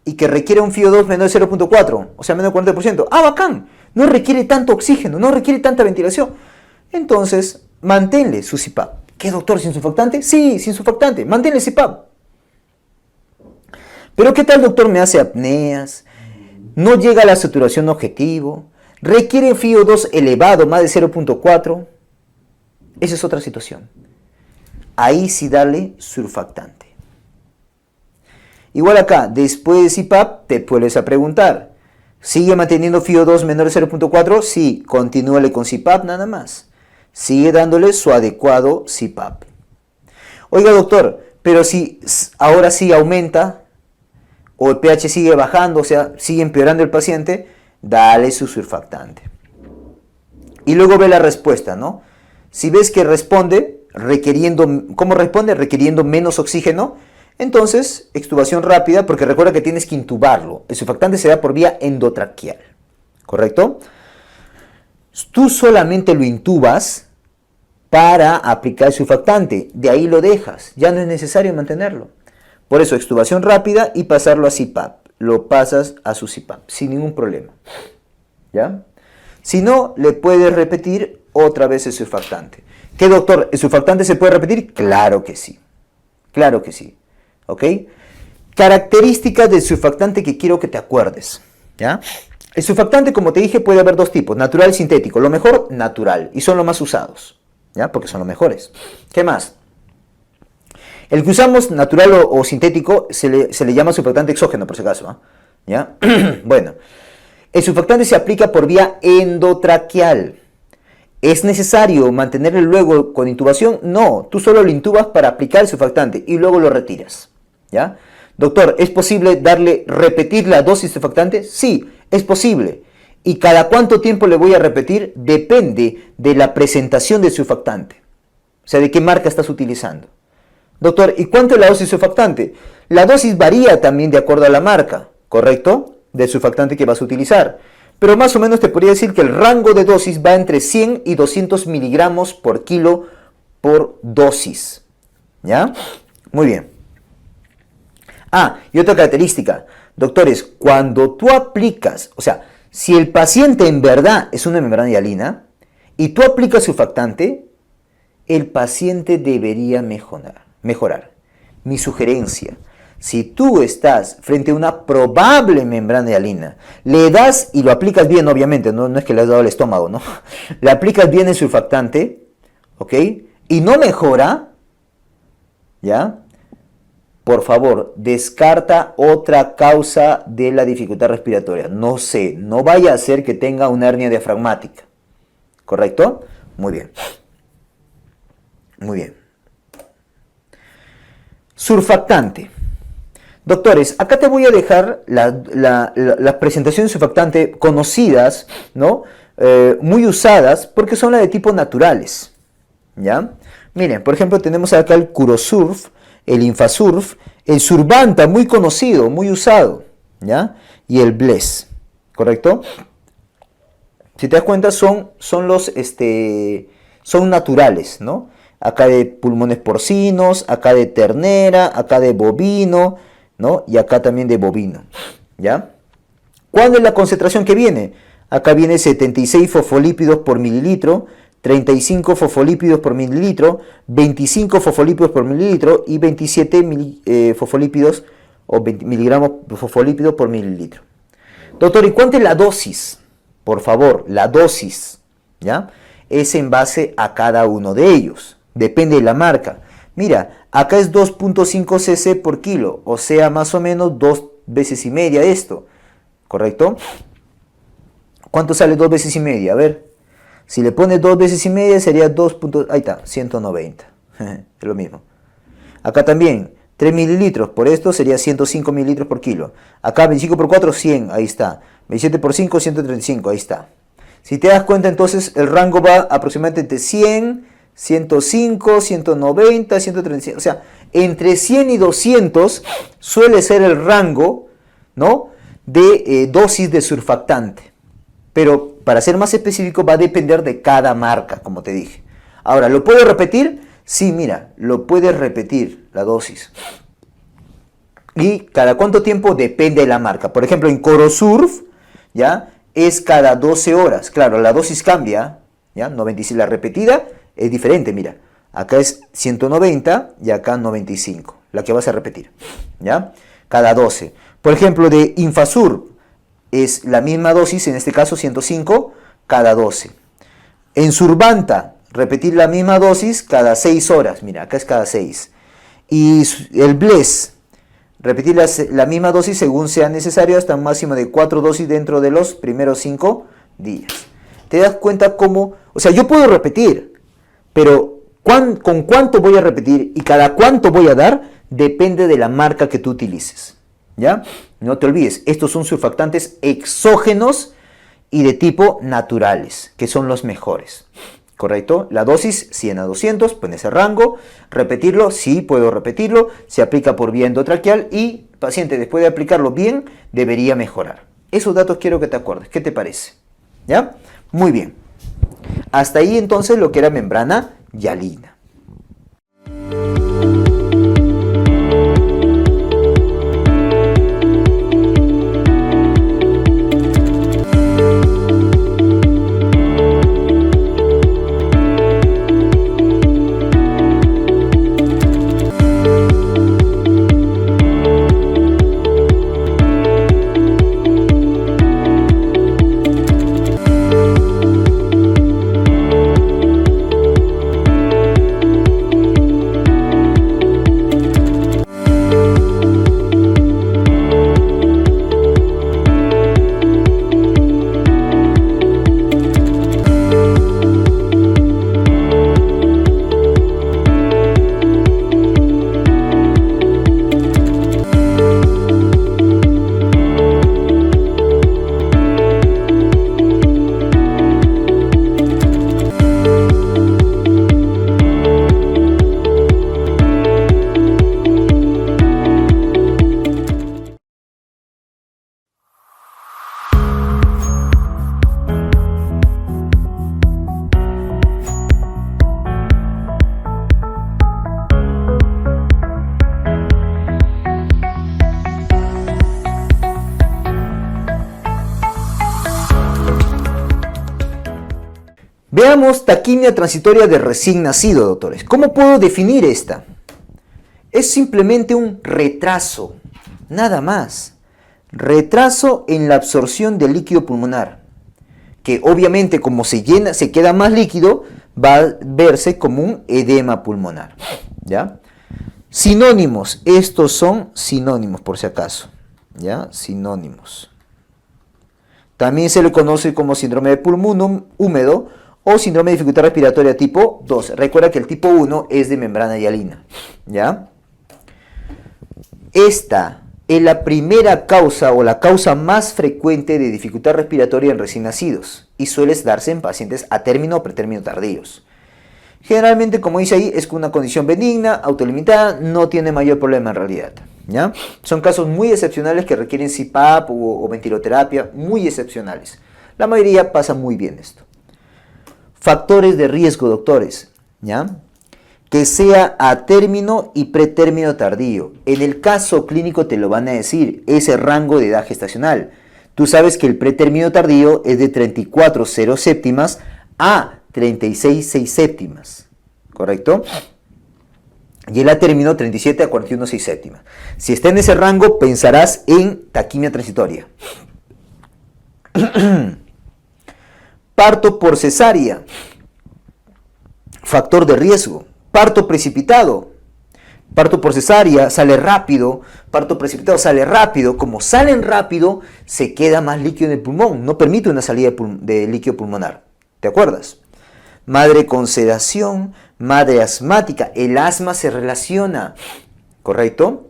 Y que requiere un FiO2 menor de 0.4, o sea, menor de 40%. ¡Ah, bacán! No requiere tanto oxígeno, no requiere tanta ventilación. Entonces, manténle su CPAP. ¿Qué, doctor, sin surfactante? Sí, sin surfactante. Manténle CPAP. Pero ¿qué tal, doctor? Me hace apneas, no llega a la saturación objetivo, requiere FiO2 elevado, más de 0.4. Esa es otra situación. Ahí sí darle surfactante. Igual acá, después de CPAP, te vuelves a preguntar, ¿sigue manteniendo FiO2 menor de 0.4? Sí, continúale con CPAP nada más. Sigue dándole su adecuado CPAP. Oiga, doctor, pero si ahora sí aumenta, o el pH sigue bajando, o sea, sigue empeorando el paciente, dale su surfactante. Y luego ve la respuesta, ¿no? Si ves que responde, ¿cómo responde? Requiriendo menos oxígeno, entonces, extubación rápida, porque recuerda que tienes que intubarlo. El surfactante se da por vía endotraqueal, ¿correcto? Tú solamente lo intubas para aplicar el surfactante. De ahí lo dejas. Ya no es necesario mantenerlo. Por eso, extubación rápida y pasarlo a CPAP. Lo pasas a su CPAP sin ningún problema. ¿Ya? Si no, le puedes repetir otra vez el surfactante. ¿Qué, doctor? ¿El surfactante se puede repetir? Claro que sí. Claro que sí. ¿Ok? Características del surfactante que quiero que te acuerdes. ¿Ya? El surfactante, como te dije, puede haber dos tipos, natural y sintético. Lo mejor, natural, y son los más usados, ¿ya? Porque son los mejores. ¿Qué más? El que usamos natural o sintético se le llama surfactante exógeno, por si acaso, ¿ah? ¿Ya? Bueno, el surfactante se aplica por vía endotraqueal. ¿Es necesario mantenerlo luego con intubación? No, tú solo lo intubas para aplicar el surfactante y luego lo retiras, ¿ya? Doctor, ¿es posible repetir la dosis de surfactante? Sí, es posible. ¿Y cada cuánto tiempo le voy a repetir? Depende de la presentación del surfactante. O sea, de qué marca estás utilizando. Doctor, ¿y cuánto es la dosis de surfactante? La dosis varía también de acuerdo a la marca, ¿correcto? Del surfactante que vas a utilizar. Pero más o menos te podría decir que el rango de dosis va entre 100 y 200 miligramos por kilo por dosis. ¿Ya? Muy bien. Ah, y otra característica. Doctores, cuando tú aplicas, o sea, si el paciente en verdad es una membrana hialina y tú aplicas surfactante, el paciente debería mejorar. Mi sugerencia, si tú estás frente a una probable membrana hialina, le das y lo aplicas bien, obviamente, no es que le has dado el estómago, ¿no? Le aplicas bien el surfactante, ¿ok? Y no mejora, ¿ya? Por favor, descarta otra causa de la dificultad respiratoria. No sé, no vaya a ser que tenga una hernia diafragmática. ¿Correcto? Muy bien. Muy bien. Surfactante. Doctores, acá te voy a dejar las presentaciones de surfactante conocidas, ¿no? Muy usadas porque son las de tipo naturales. ¿Ya? Miren, por ejemplo, tenemos acá el Curosurf, el Infasurf, el Survanta, muy conocido, muy usado, ¿ya? Y el Bless, ¿correcto? Si te das cuenta, son naturales, ¿no? Acá de pulmones porcinos, acá de ternera, acá de bovino, ¿no? Y acá también de bovino, ¿ya? ¿Cuál es la concentración que viene? Acá viene 76 fosfolípidos por mililitro, 35 fosfolípidos por mililitro, 25 fosfolípidos por mililitro y 27 fosfolípidos o 20 miligramos de fosfolípidos por mililitro. Doctor, ¿y cuánto es la dosis? Por favor, la dosis, ¿ya? Es en base a cada uno de ellos. Depende de la marca. Mira, acá es 2.5 cc por kilo, o sea, más o menos 2 veces y media esto, ¿correcto? ¿Cuánto sale 2 veces y media? A ver. Si le pones 2 veces y media sería 2. Ahí está, 190. Es lo mismo. Acá también, 3 mililitros por esto sería 105 mililitros por kilo. Acá 25 por 4, 100, ahí está. 27 por 5, 135, ahí está. Si te das cuenta, entonces el rango va aproximadamente entre 100, 105, 190, 135. O sea, entre 100 y 200 suele ser el rango, ¿no?, de dosis de surfactante. Pero para ser más específico va a depender de cada marca, como te dije. Ahora, ¿lo puedo repetir? Sí, mira, lo puedes repetir la dosis. ¿Y cada cuánto tiempo? Depende de la marca. Por ejemplo, en Corosurf, ¿ya?, es cada 12 horas. Claro, la dosis cambia, ¿ya? 96, la repetida es diferente, mira. Acá es 190 y acá 95, la que vas a repetir, ¿ya? Cada 12. Por ejemplo, de Infasur, es la misma dosis, en este caso 105, cada 12. En Survanta, repetir la misma dosis cada 6 horas. Mira, acá es cada 6. Y el Bless, repetir la misma dosis según sea necesario hasta un máximo de 4 dosis dentro de los primeros 5 días. ¿Te das cuenta cómo? O sea, yo puedo repetir, pero con cuánto voy a repetir y cada cuánto voy a dar depende de la marca que tú utilices. ¿Ya? No te olvides, estos son surfactantes exógenos y de tipo naturales, que son los mejores. ¿Correcto? La dosis 100 a 200, pues en ese rango. Repetirlo, sí, puedo repetirlo. Se aplica por vía endotraqueal y el paciente, después de aplicarlo bien, debería mejorar. Esos datos quiero que te acuerdes. ¿Qué te parece? ¿Ya? Muy bien. Hasta ahí entonces lo que era membrana hialina. Veamos taquimia transitoria de recién nacido, doctores. ¿Cómo puedo definir esta? Es simplemente un retraso, nada más. Retraso en la absorción del líquido pulmonar, que obviamente como se queda más líquido, va a verse como un edema pulmonar, ¿ya? Sinónimos, estos son sinónimos por si acaso, ¿ya? Sinónimos. También se le conoce como síndrome de pulmón húmedo o síndrome de dificultad respiratoria tipo 2. Recuerda que el tipo 1 es de membrana hialina, ¿ya? Esta es la primera causa o la causa más frecuente de dificultad respiratoria en recién nacidos y suele darse en pacientes a término o pretérmino tardíos. Generalmente, como dice ahí, es una condición benigna, autolimitada, no tiene mayor problema en realidad, ¿ya? Son casos muy excepcionales que requieren CPAP o ventiloterapia, muy excepcionales. La mayoría pasa muy bien esto. Factores de riesgo, doctores, ¿ya? Que sea a término y pretérmino tardío. En el caso clínico te lo van a decir, ese rango de edad gestacional. Tú sabes que el pretérmino tardío es de 34,0 séptimas a 36,6 séptimas, ¿correcto? Y el a término 37 a 41,6 séptimas. Si está en ese rango, pensarás en taquimia transitoria. Parto por cesárea. Factor de riesgo. Parto precipitado. Parto por cesárea sale rápido. Parto precipitado sale rápido. Como salen rápido, se queda más líquido en el pulmón. No permite una salida de líquido pulmonar. ¿Te acuerdas? Madre con sedación, madre asmática. El asma se relaciona, ¿correcto?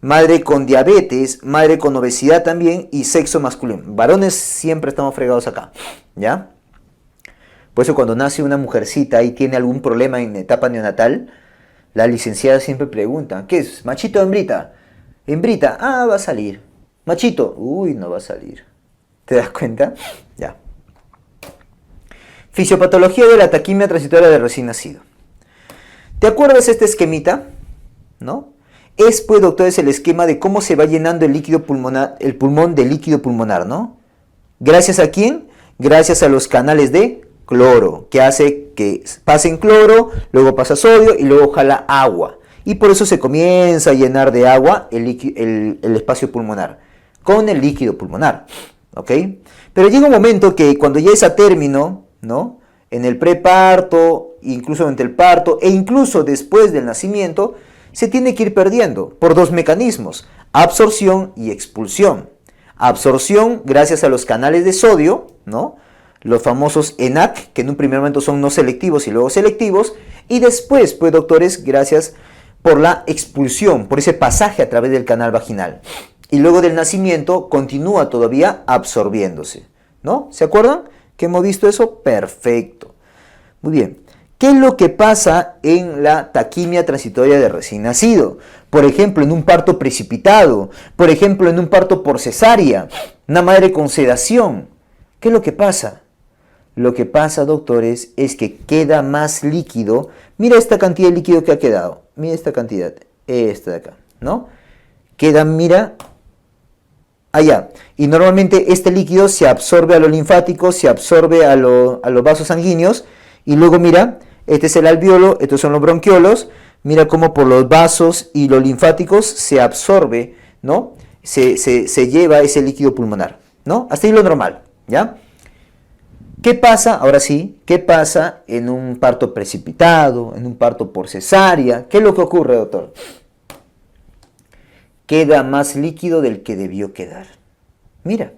Madre con diabetes, madre con obesidad también y sexo masculino. Varones siempre estamos fregados acá, ¿ya? Por eso cuando nace una mujercita y tiene algún problema en etapa neonatal, la licenciada siempre pregunta, ¿qué es? ¿Machito o hembrita? Hembrita, va a salir. Machito, no va a salir. ¿Te das cuenta? Ya. Fisiopatología de la taquimia transitoria de recién nacido. ¿Te acuerdas este esquemita? ¿No? Es, pues, doctores, el esquema de cómo se va llenando el líquido pulmonar, el pulmón de líquido pulmonar, ¿no? ¿Gracias a quién? Gracias a los canales de cloro, que hace que pasen cloro, luego pasa sodio y luego jala agua. Y por eso se comienza a llenar de agua el espacio pulmonar, con el líquido pulmonar, ¿ok? Pero llega un momento que cuando ya es a término, ¿no? En el preparto, incluso durante el parto e incluso después del nacimiento, se tiene que ir perdiendo por dos mecanismos, absorción y expulsión. Absorción gracias a los canales de sodio, ¿no? Los famosos ENaC, que en un primer momento son no selectivos y luego selectivos, y después, pues, doctores, gracias por la expulsión, por ese pasaje a través del canal vaginal. Y luego del nacimiento continúa todavía absorbiéndose, ¿no? ¿Se acuerdan que hemos visto eso? Perfecto. Muy bien. ¿Qué es lo que pasa en la taquimia transitoria de recién nacido? Por ejemplo, en un parto precipitado, por ejemplo, en un parto por cesárea, una madre con sedación. ¿Qué es lo que pasa? Lo que pasa, doctores, es que queda más líquido. Mira esta cantidad de líquido que ha quedado. Mira esta cantidad, esta de acá, ¿no? Queda, mira, allá. Y normalmente este líquido se absorbe a los linfáticos, se absorbe a los vasos sanguíneos. Y luego, mira, este es el alveolo, estos son los bronquiolos. Mira cómo por los vasos y los linfáticos se absorbe, ¿no? Se lleva ese líquido pulmonar, ¿no? Hasta ahí lo normal, ¿ya? ¿Qué pasa? Ahora sí, ¿qué pasa en un parto precipitado, en un parto por cesárea? ¿Qué es lo que ocurre, doctor? Queda más líquido del que debió quedar. Mira,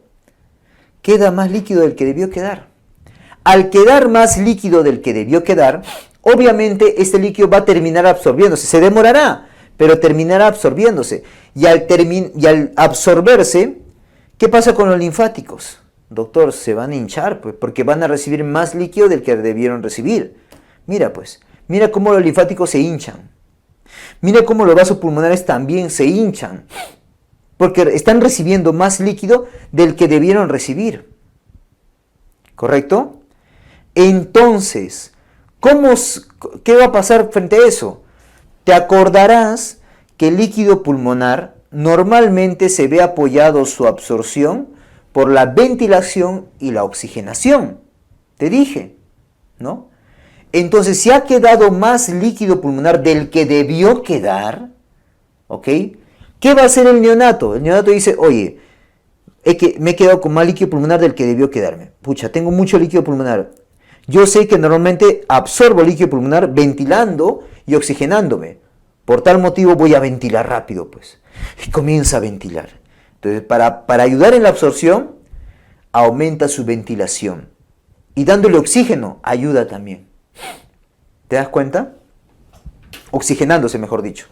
queda más líquido del que debió quedar. Al quedar más líquido del que debió quedar, obviamente este líquido va a terminar absorbiéndose. Se demorará, pero terminará absorbiéndose. Y al absorberse, ¿qué pasa con los linfáticos? Doctor, se van a hinchar, pues, porque van a recibir más líquido del que debieron recibir. Mira, pues, mira cómo los linfáticos se hinchan. Mira cómo los vasos pulmonares también se hinchan, porque están recibiendo más líquido del que debieron recibir. ¿Correcto? Entonces, ¿qué va a pasar frente a eso? Te acordarás que el líquido pulmonar normalmente se ve apoyado su absorción por la ventilación y la oxigenación. Te dije, ¿no? Entonces, si ha quedado más líquido pulmonar del que debió quedar, ¿ok? ¿Qué va a hacer el neonato? El neonato dice, oye, es que me he quedado con más líquido pulmonar del que debió quedarme. Pucha, tengo mucho líquido pulmonar. Yo sé que normalmente absorbo líquido pulmonar ventilando y oxigenándome. Por tal motivo voy a ventilar rápido, pues. Y comienza a ventilar. Entonces, para ayudar en la absorción, aumenta su ventilación. Y dándole oxígeno, ayuda también. ¿Te das cuenta? Oxigenándose, mejor dicho.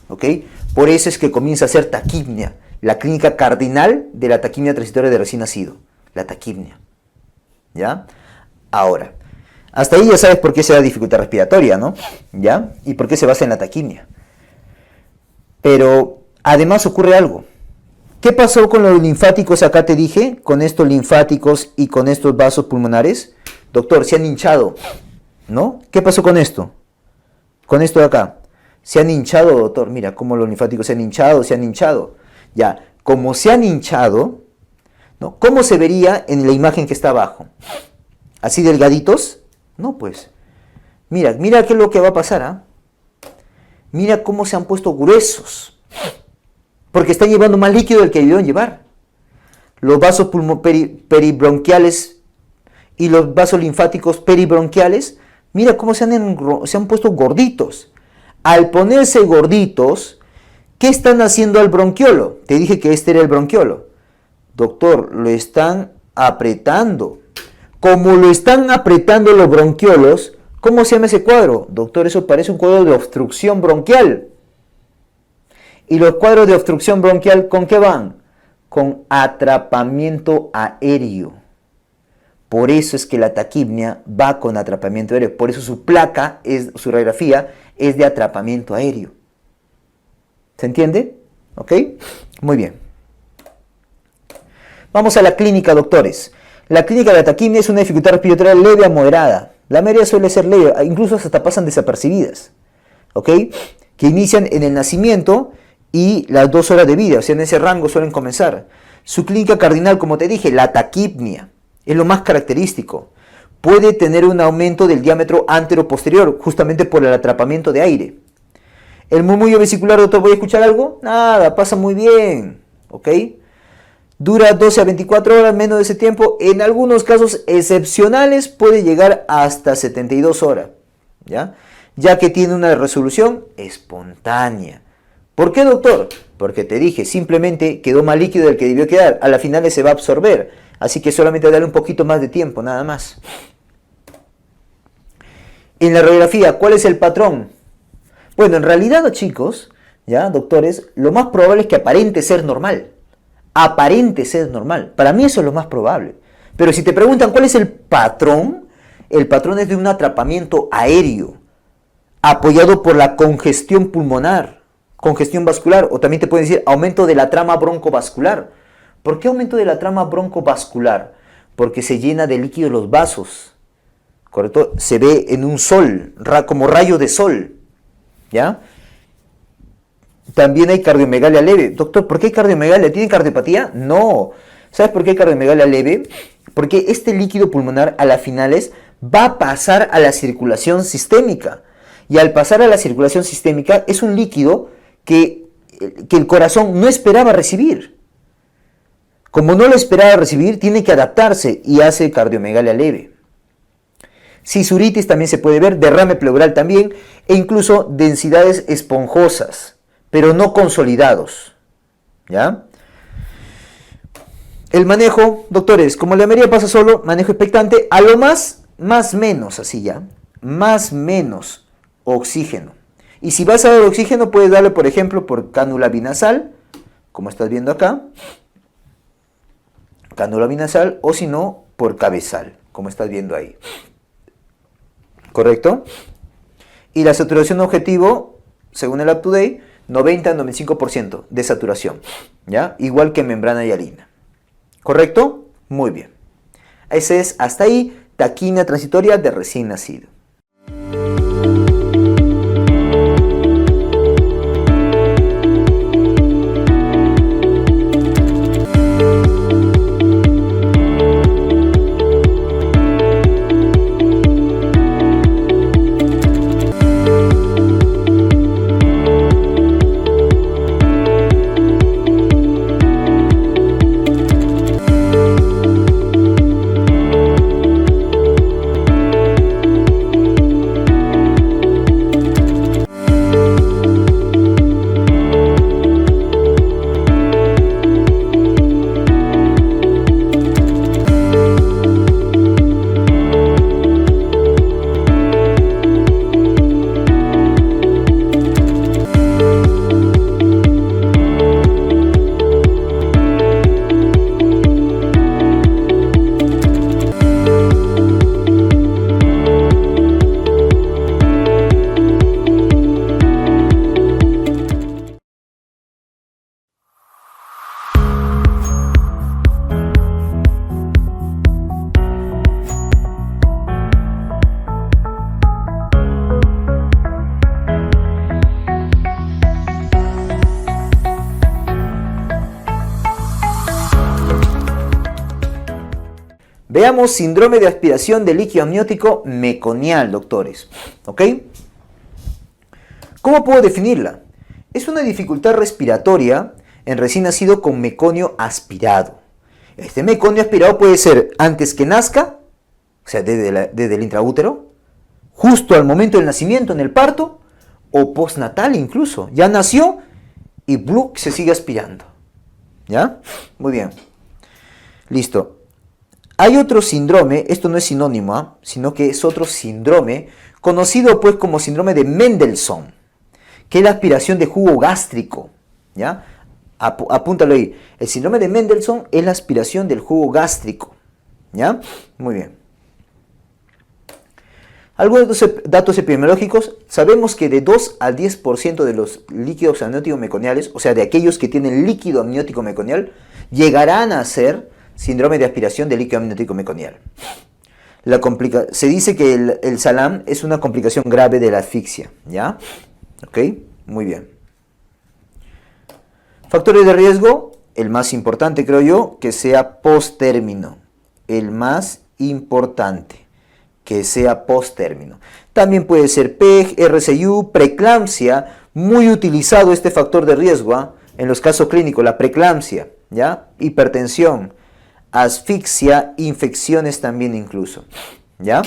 ¿Ok? Por eso es que comienza a hacer taquipnia. La clínica cardinal de la taquipnia transitoria de recién nacido. La taquipnia. ¿Ya? Ahora, hasta ahí ya sabes por qué se da dificultad respiratoria, ¿no? ¿Ya? Y por qué se basa en la taquipnia. Pero además ocurre algo. ¿Qué pasó con los linfáticos acá te dije? Con estos linfáticos y con estos vasos pulmonares. Doctor, se han hinchado, ¿no? ¿Qué pasó con esto? Con esto de acá. Se han hinchado, doctor. Mira cómo los linfáticos se han hinchado. Ya, como se han hinchado, ¿no? ¿Cómo se vería en la imagen que está abajo? ¿Así delgaditos? No, pues. Mira qué es lo que va a pasar, ¿ah? Mira cómo se han puesto gruesos. Porque están llevando más líquido del que debieron llevar. Los vasos peribronquiales y los vasos linfáticos peribronquiales, mira cómo se han puesto gorditos. Al ponerse gorditos, ¿qué están haciendo al bronquiolo? Te dije que este era el bronquiolo. Doctor, lo están apretando. Como lo están apretando los bronquiolos, ¿cómo se llama ese cuadro? Doctor, eso parece un cuadro de obstrucción bronquial. ¿Y los cuadros de obstrucción bronquial con qué van? Con atrapamiento aéreo. Por eso es que la taquipnia va con atrapamiento aéreo. Por eso su placa, su radiografía, es de atrapamiento aéreo. ¿Se entiende? ¿Ok? Muy bien. Vamos a la clínica, doctores. La clínica de la taquipnia es una dificultad respiratoria leve a moderada. La mayoría suele ser leve, incluso hasta pasan desapercibidas. ¿Ok? Que inician en el nacimiento y las 2 horas de vida, o sea, en ese rango suelen comenzar. Su clínica cardinal, como te dije, la taquipnia, es lo más característico. Puede tener un aumento del diámetro antero-posterior, justamente por el atrapamiento de aire. El murmullo vesicular, doctor, ¿voy a escuchar algo? Nada, pasa muy bien, ¿ok? Dura 12 a 24 horas, menos de ese tiempo. En algunos casos excepcionales puede llegar hasta 72 horas, ¿ya? Ya que tiene una resolución espontánea. ¿Por qué, doctor? Porque te dije, simplemente quedó más líquido del que debió quedar. A la final se va a absorber. Así que solamente darle un poquito más de tiempo, nada más. En la radiografía, ¿cuál es el patrón? Bueno, en realidad, chicos, ya, doctores, lo más probable es que aparente ser normal. Aparente ser normal. Para mí eso es lo más probable. Pero si te preguntan cuál es el patrón es de un atrapamiento aéreo, apoyado por la congestión pulmonar. Congestión vascular, o también te pueden decir aumento de la trama broncovascular. ¿Por qué aumento de la trama broncovascular? Porque se llena de líquido los vasos, ¿correcto? Se ve en un sol, como rayo de sol, ¿ya? También hay cardiomegalia leve. Doctor, ¿por qué hay cardiomegalia? ¿Tiene cardiopatía? No. ¿Sabes por qué hay cardiomegalia leve? Porque este líquido pulmonar a las finales va a pasar a la circulación sistémica. Y al pasar a la circulación sistémica es un líquido que el corazón no esperaba recibir. Como no lo esperaba recibir, tiene que adaptarse y hace cardiomegalia leve. Sisuritis también se puede ver, derrame pleural también, e incluso densidades esponjosas, pero no consolidados. ¿Ya? El manejo, doctores, como la mayoría pasa solo, manejo expectante, a lo más menos, así ya, más menos oxígeno. Y si vas a dar oxígeno, puedes darle, por ejemplo, por cánula binasal, como estás viendo acá, cánula binasal, o si no, por cabezal, como estás viendo ahí. ¿Correcto? Y la saturación objetivo, según el UpToDate, 90-95% de saturación, ¿ya? Igual que membrana hialina. ¿Correcto? Muy bien. Ese es, hasta ahí, taquipnia transitoria de recién nacido. Veamos síndrome de aspiración de líquido amniótico meconial, doctores. ¿Ok? ¿Cómo puedo definirla? Es una dificultad respiratoria en recién nacido con meconio aspirado. Este meconio aspirado puede ser antes que nazca, o sea, desde el intraútero, justo al momento del nacimiento, en el parto, o postnatal incluso. Ya nació y ¡bluc! Se sigue aspirando. ¿Ya? Muy bien. Listo. Hay otro síndrome, esto no es sinónimo, sino que es otro síndrome, conocido pues como síndrome de Mendelssohn, que es la aspiración de jugo gástrico. ¿Ya? Apúntalo ahí. El síndrome de Mendelssohn es la aspiración del jugo gástrico. ¿Ya? Muy bien. Algunos datos epidemiológicos. Sabemos que de 2 al 10% de los líquidos amnióticos meconiales, o sea, de aquellos que tienen líquido amniótico meconial, llegarán a ser síndrome de aspiración de líquido amniótico meconial. Se dice que el SALAM es una complicación grave de la asfixia. ¿Ya? ¿Ok? Muy bien. Factores de riesgo, el más importante creo yo, que sea post-término. El más importante, que sea post-término. También puede ser PEG, RCU, preeclampsia, muy utilizado este factor de riesgo, en los casos clínicos, la preeclampsia, ¿ya? Hipertensión, asfixia, infecciones también incluso, ¿ya?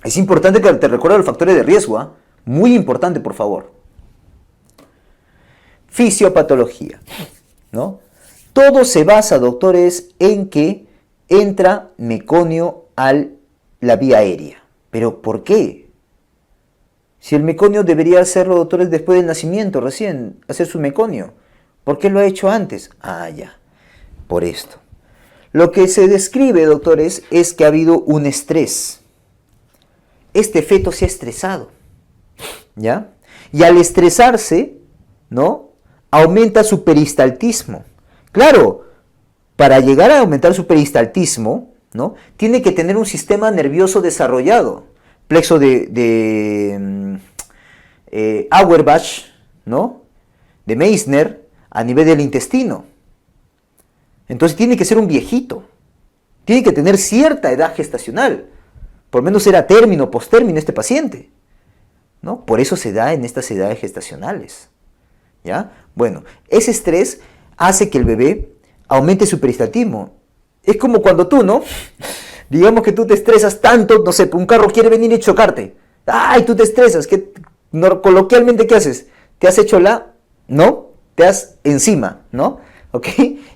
Es importante que te recuerdes los factores de riesgo, muy importante, por favor. Fisiopatología, ¿no? Todo se basa, doctores, en que entra meconio a la vía aérea. ¿Pero por qué? Si el meconio debería hacerlo, doctores, después del nacimiento, recién, hacer su meconio. ¿Por qué lo ha hecho antes? Ah, ya, por esto. Lo que se describe, doctores, es que ha habido un estrés. Este feto se ha estresado, ¿ya? Y al estresarse, ¿no?, aumenta su peristaltismo. Claro, para llegar a aumentar su peristaltismo, ¿no?, tiene que tener un sistema nervioso desarrollado. Plexo de Auerbach, ¿no?, de Meissner, a nivel del intestino. Entonces tiene que ser un viejito. Tiene que tener cierta edad gestacional. Por lo menos era término, postérmino este paciente, ¿no? Por eso se da en estas edades gestacionales. ¿Ya? Bueno, ese estrés hace que el bebé aumente su peristaltismo. Es como cuando tú, ¿no? Digamos que tú te estresas tanto, no sé, un carro quiere venir y chocarte. ¡Ay, tú te estresas! Coloquialmente, ¿qué haces? ¿Te has hecho ¿no? Te has encima, ¿no? ¿Ok?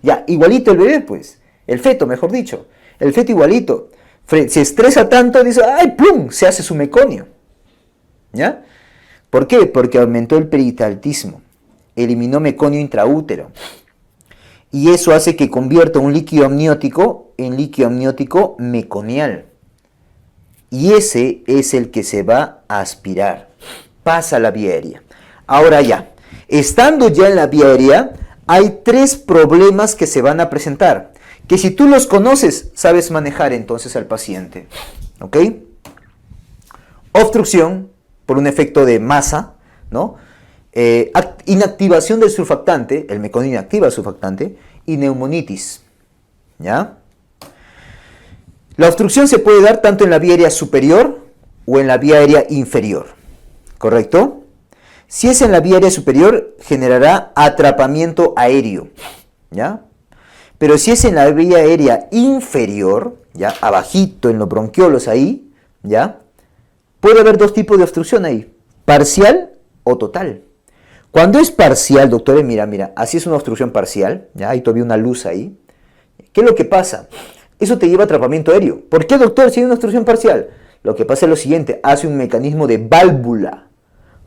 Ya, igualito el bebé, pues. El feto, mejor dicho. El feto igualito. Se estresa tanto, dice, ¡ay, plum! Se hace su meconio. ¿Ya? ¿Por qué? Porque aumentó el peristaltismo. Eliminó meconio intraútero. Y eso hace que convierta un líquido amniótico en líquido amniótico meconial. Y ese es el que se va a aspirar. Pasa a la vía aérea. Ahora ya, estando ya en la vía aérea, hay 3 problemas que se van a presentar. Que si tú los conoces, sabes manejar entonces al paciente. ¿Ok? Obstrucción por un efecto de masa, ¿no? Inactivación del surfactante, el meconio inactiva el surfactante, y neumonitis. ¿Ya? La obstrucción se puede dar tanto en la vía aérea superior o en la vía aérea inferior. ¿Correcto? Si es en la vía aérea superior, generará atrapamiento aéreo. ¿Ya? Pero si es en la vía aérea inferior, ¿ya?, abajito en los bronquiolos ahí, ¿ya?, puede haber 2 tipos de obstrucción ahí, parcial o total. Cuando es parcial, doctores, mira, así es una obstrucción parcial, ¿ya? Hay todavía una luz ahí. ¿Qué es lo que pasa? Eso te lleva a atrapamiento aéreo. ¿Por qué, doctor, si hay una obstrucción parcial? Lo que pasa es lo siguiente, hace un mecanismo de válvula.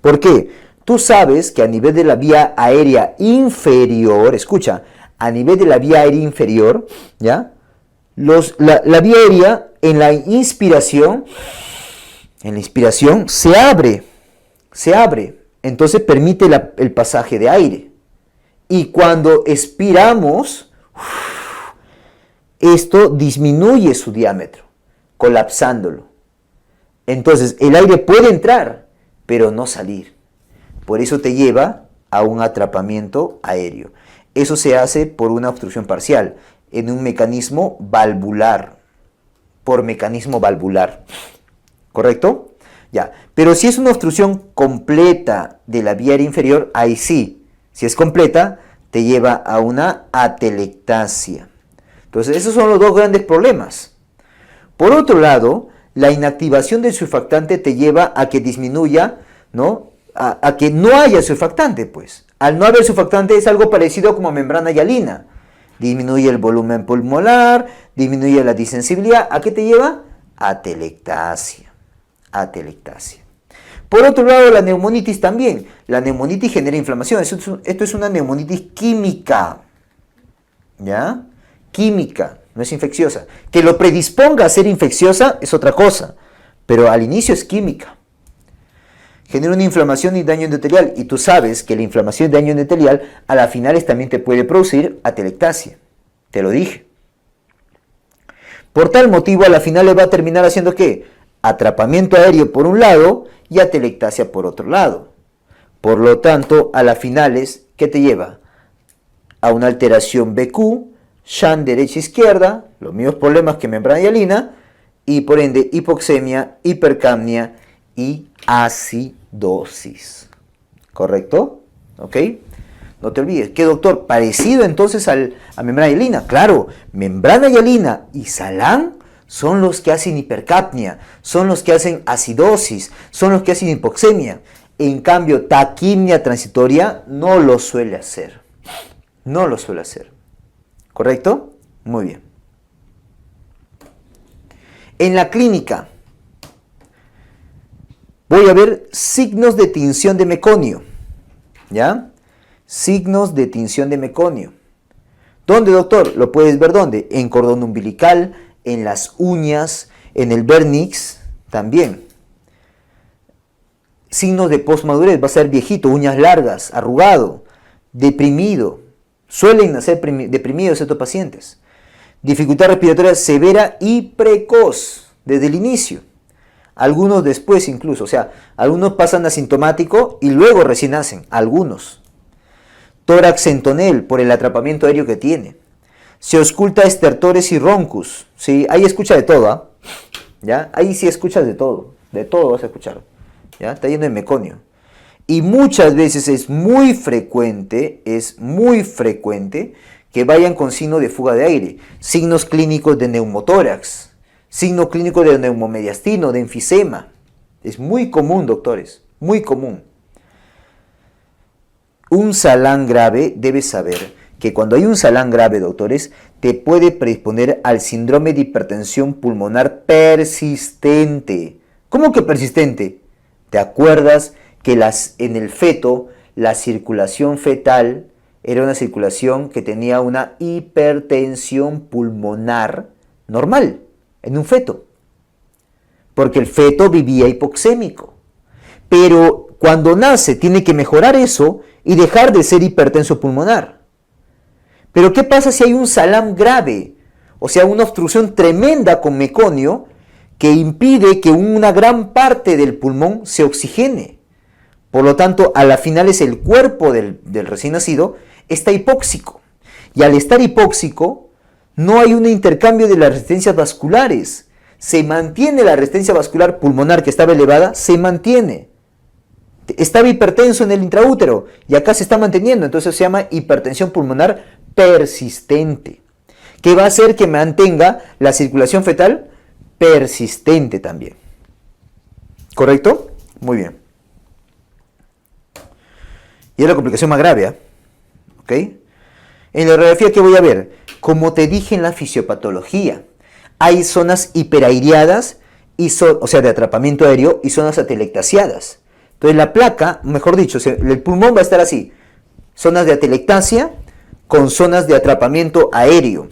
¿Por qué? Tú sabes que a nivel de la vía aérea inferior, escucha, a nivel de la vía aérea inferior, ¿ya?, la vía aérea en la inspiración se abre, entonces permite el pasaje de aire. Y cuando expiramos, esto disminuye su diámetro, colapsándolo. Entonces el aire puede entrar, pero no salir. Por eso te lleva a un atrapamiento aéreo. Eso se hace por una obstrucción parcial. en un mecanismo valvular, por mecanismo valvular, ¿correcto? Ya, pero si es una obstrucción completa de la vía aérea inferior, ahí sí, si es completa, te lleva a una atelectasia. Entonces, esos son los dos grandes problemas. Por otro lado, la inactivación del surfactante te lleva a que disminuya, ¿no? A que no haya surfactante, pues. Al no haber surfactante es algo parecido como membrana hialina. Disminuye el volumen pulmonar, disminuye la disensibilidad. ¿A qué te lleva? Atelectasia. Atelectasia. Por otro lado, la neumonitis también. La neumonitis genera inflamación. Esto es una neumonitis química. ¿Ya? Química, no es infecciosa. Que lo predisponga a ser infecciosa es otra cosa. Pero al inicio es química. Genera una inflamación y daño endotelial. Y tú sabes que la inflamación y daño endotelial a las finales también te puede producir atelectasia. Te lo dije. Por tal motivo, a la final le va a terminar haciendo ¿qué? Atrapamiento aéreo por un lado y atelectasia por otro lado. Por lo tanto, a las finales, ¿qué te lleva? A una alteración BQ, shunt derecha-izquierda, los mismos problemas que membrana hialina, y por ende hipoxemia, hipercapnia y acidosis. ¿Correcto? ¿Ok? No te olvides. ¿Qué, doctor? Parecido entonces a membrana hialina. Claro, membrana hialina y salam son los que hacen hipercapnia, son los que hacen acidosis, son los que hacen hipoxemia. En cambio, taquimia transitoria no lo suele hacer. No lo suele hacer. ¿Correcto? Muy bien. En la clínica voy a ver signos de tinción de meconio. ¿Ya? Signos de tinción de meconio. ¿Dónde, doctor? Lo puedes ver ¿dónde? En cordón umbilical, en las uñas, en el vernix también. Signos de postmadurez, va a ser viejito, uñas largas, arrugado, deprimido. Suelen nacer deprimidos estos pacientes. Dificultad respiratoria severa y precoz desde el inicio. Algunos después incluso, o sea, algunos pasan asintomático y luego recién nacen, algunos. Tórax en tonel por el atrapamiento aéreo que tiene. Se ausculta estertores y roncus. ¿Sí? Ahí escucha de todo, ¿ah? ¿Ya? Ahí sí escuchas de todo vas a escuchar. ¿Ya? Está lleno de meconio. Y muchas veces es muy frecuente que vayan con signo de fuga de aire, signos clínicos de neumotórax, signo clínico de neumomediastino, de enfisema. Es muy común, doctores, muy común. Un salam grave, debes saber que cuando hay un salam grave, doctores, te puede predisponer al síndrome de hipertensión pulmonar persistente. ¿Cómo que persistente? ¿Te acuerdas que en el feto, la circulación fetal era una circulación que tenía una hipertensión pulmonar normal en un feto? Porque el feto vivía hipoxémico. Pero cuando nace tiene que mejorar eso y dejar de ser hipertenso pulmonar. Pero ¿qué pasa si hay un salam grave? O sea, una obstrucción tremenda con meconio que impide que una gran parte del pulmón se oxigene. Por lo tanto, a la final es el cuerpo del recién nacido está hipóxico. Y al estar hipóxico, no hay un intercambio de las resistencias vasculares. Se mantiene la resistencia vascular pulmonar que estaba elevada, se mantiene. Estaba hipertenso en el intraútero y acá se está manteniendo, entonces se llama hipertensión pulmonar persistente, que va a hacer que mantenga la circulación fetal persistente también. ¿Correcto? Muy bien. Y es la complicación más grave, ¿eh? ¿Ok? En la radiografía, ¿qué voy a ver? Como te dije en la fisiopatología, hay zonas hiperaireadas, o sea, de atrapamiento aéreo, y zonas atelectasiadas. Entonces la placa, mejor dicho, el pulmón va a estar así, zonas de atelectasia con zonas de atrapamiento aéreo.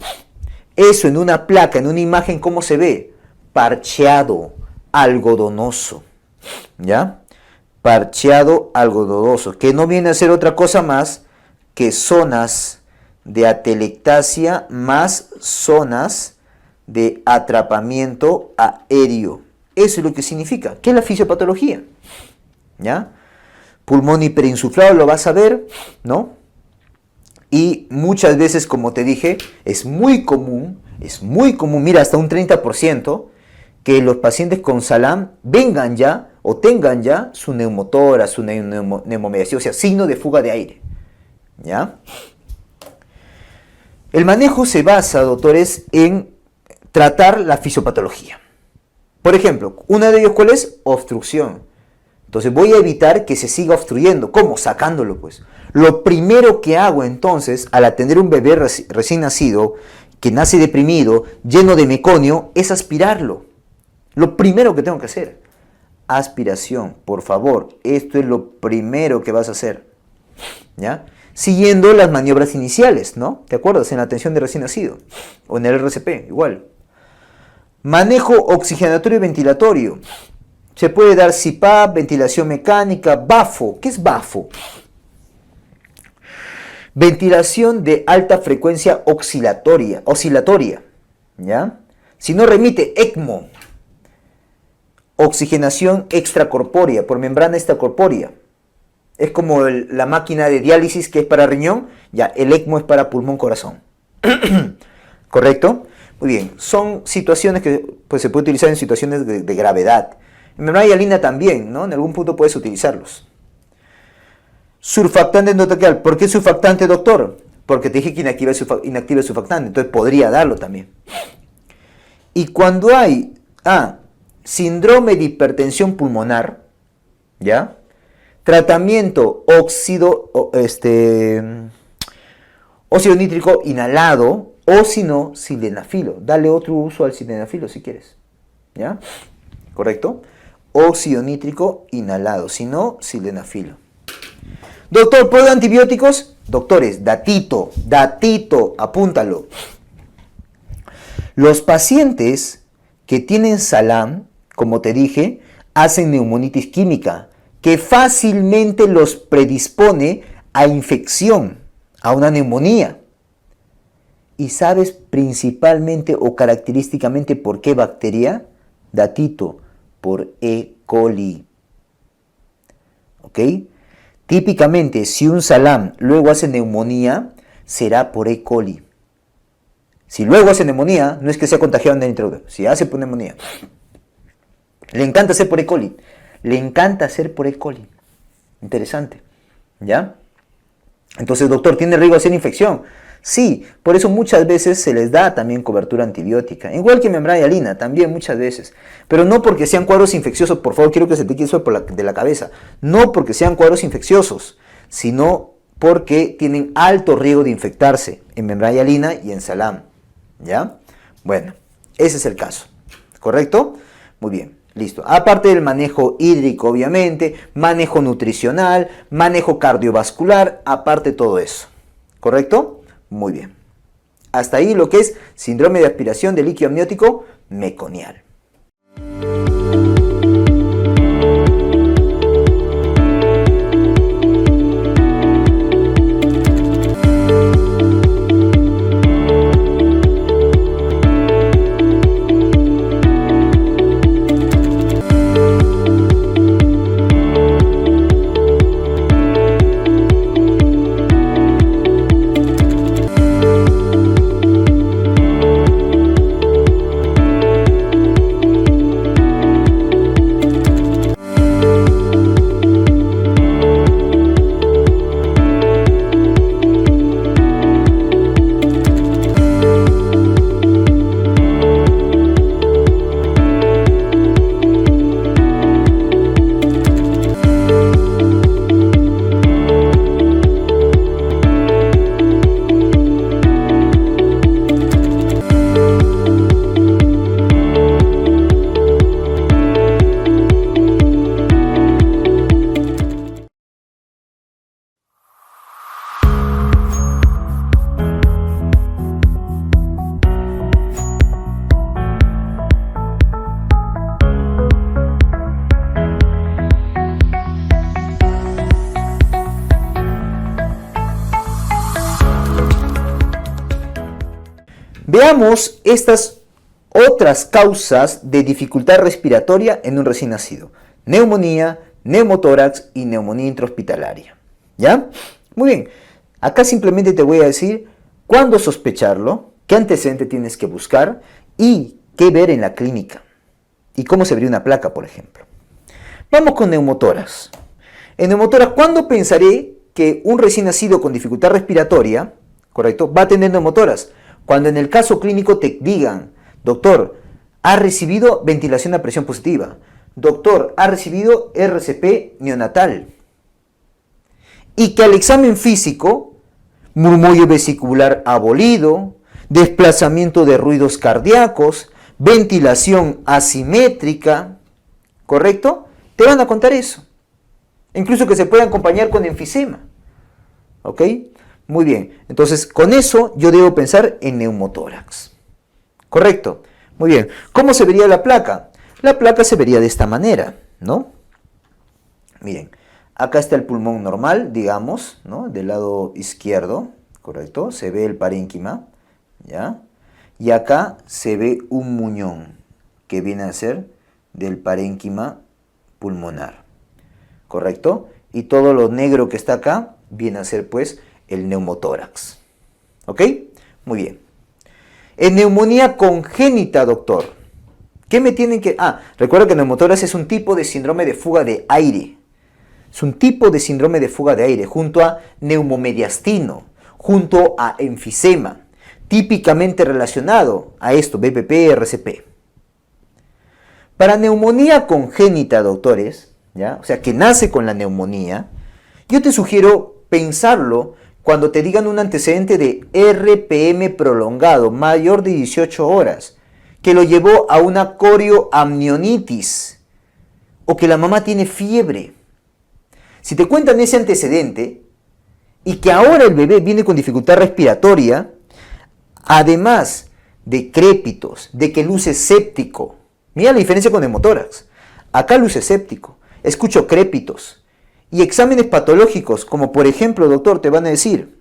Eso en una placa, en una imagen, ¿cómo se ve? Parcheado, algodonoso, ¿ya? Parcheado, algodonoso, que no viene a ser otra cosa más que zonas de atelectasia más zonas de atrapamiento aéreo. Eso es lo que significa. ¿Qué es la fisiopatología? ¿Ya? Pulmón hiperinsuflado lo vas a ver, ¿no? Y muchas veces, como te dije, es muy común, mira, hasta un 30%, que los pacientes con SALAM vengan ya o tengan ya su neumotórax, su neumomediación, o sea, signo de fuga de aire. ¿Ya? El manejo se basa, doctores, en tratar la fisiopatología. Por ejemplo, una de ellos, ¿cuál es? Obstrucción. Entonces voy a evitar que se siga obstruyendo. ¿Cómo? Sacándolo, pues. Lo primero que hago entonces, al atender un bebé recién nacido, que nace deprimido, lleno de meconio, es aspirarlo. Lo primero que tengo que hacer. Aspiración, por favor. Esto es lo primero que vas a hacer. ¿Ya? Siguiendo las maniobras iniciales, ¿no? ¿Te acuerdas? En la atención de recién nacido. O en el RCP, igual. Manejo oxigenatorio y ventilatorio. Se puede dar CPAP, ventilación mecánica, BAFO. ¿Qué es BAFO? Ventilación de alta frecuencia oscilatoria, ¿ya? Si no remite, ECMO. Oxigenación extracorpórea, por membrana extracorpórea. Es como la máquina de diálisis que es para riñón, ya, el ECMO es para pulmón, corazón. ¿Correcto? Muy bien, son situaciones que pues, se puede utilizar en situaciones de gravedad. En membrana hialina también, ¿no? En algún punto puedes utilizarlos. Surfactante endotraqueal. ¿Por qué surfactante, doctor? Porque te dije que inactiva el surfactante, entonces podría darlo también. Y cuando hay síndrome de hipertensión pulmonar, ¿ya? Tratamiento óxido nítrico inhalado, o si no, sildenafilo. Dale otro uso al sildenafilo si quieres, ¿ya? ¿Correcto? Óxido nítrico inhalado, si no, sildenafilo. Doctor, ¿puedo dar antibióticos? Doctores, datito, apúntalo. Los pacientes que tienen SALAM, como te dije, hacen neumonitis química, que fácilmente los predispone a infección, a una neumonía. ¿Y sabes principalmente o característicamente por qué bacteria? Datito, por E. coli. ¿Ok? Típicamente, si un SALAM luego hace neumonía, será por E. coli. Si luego hace neumonía, no es que sea contagiado en el introductor, si hace por neumonía. Le encanta hacer por E. coli. Interesante. ¿Ya? Entonces, doctor, ¿tiene riesgo de hacer infección? Sí, por eso muchas veces se les da también cobertura antibiótica. Igual que membrana hialina, también muchas veces. Pero no porque sean cuadros infecciosos, por favor, quiero que se te quite eso de la cabeza. No porque sean cuadros infecciosos, sino porque tienen alto riesgo de infectarse en membrana hialina y en SALAM. ¿Ya? Bueno, ese es el caso. ¿Correcto? Muy bien. Listo. Aparte del manejo hídrico, obviamente, manejo nutricional, manejo cardiovascular, aparte de todo eso. ¿Correcto? Muy bien. Hasta ahí lo que es síndrome de aspiración de líquido amniótico meconial. Veamos estas otras causas de dificultad respiratoria en un recién nacido. Neumonía, neumotórax y neumonía intrahospitalaria. ¿Ya? Muy bien. Acá simplemente te voy a decir cuándo sospecharlo, qué antecedente tienes que buscar y qué ver en la clínica. Y cómo se vería una placa, por ejemplo. Vamos con neumotórax. En neumotórax, ¿cuándo pensaré que un recién nacido con dificultad respiratoria, correcto, va a tener neumotórax? Cuando en el caso clínico te digan, doctor, ha recibido ventilación a presión positiva. Doctor, ha recibido RCP neonatal. Y que al examen físico, murmullo vesicular abolido, desplazamiento de ruidos cardíacos, ventilación asimétrica, ¿correcto? Te van a contar eso. Incluso que se puede acompañar con enfisema. ¿Ok? Muy bien. Entonces, con eso yo debo pensar en neumotórax. ¿Correcto? Muy bien. ¿Cómo se vería la placa? La placa se vería de esta manera, ¿no? Miren, acá está el pulmón normal, digamos, ¿no? Del lado izquierdo, ¿correcto? Se ve el parénquima, ¿ya? Y acá se ve un muñón, que viene a ser del parénquima pulmonar, ¿correcto? Y todo lo negro que está acá viene a ser, pues, el neumotórax. ¿Ok? Muy bien. En neumonía congénita, doctor, ¿qué me tienen que...? Recuerda que el neumotórax es un tipo de síndrome de fuga de aire. Es un tipo de síndrome de fuga de aire, junto a neumomediastino, junto a enfisema, típicamente relacionado a esto, BPP, RCP. Para neumonía congénita, doctores, ¿ya? O sea, que nace con la neumonía, yo te sugiero pensarlo cuando te digan un antecedente de RPM prolongado, mayor de 18 horas, que lo llevó a una corioamnionitis, o que la mamá tiene fiebre. Si te cuentan ese antecedente, y que ahora el bebé viene con dificultad respiratoria, además de crépitos, de que luce séptico, mira la diferencia con neumotórax. Acá luce séptico, escucho crépitos y exámenes patológicos, como por ejemplo, doctor, te van a decir,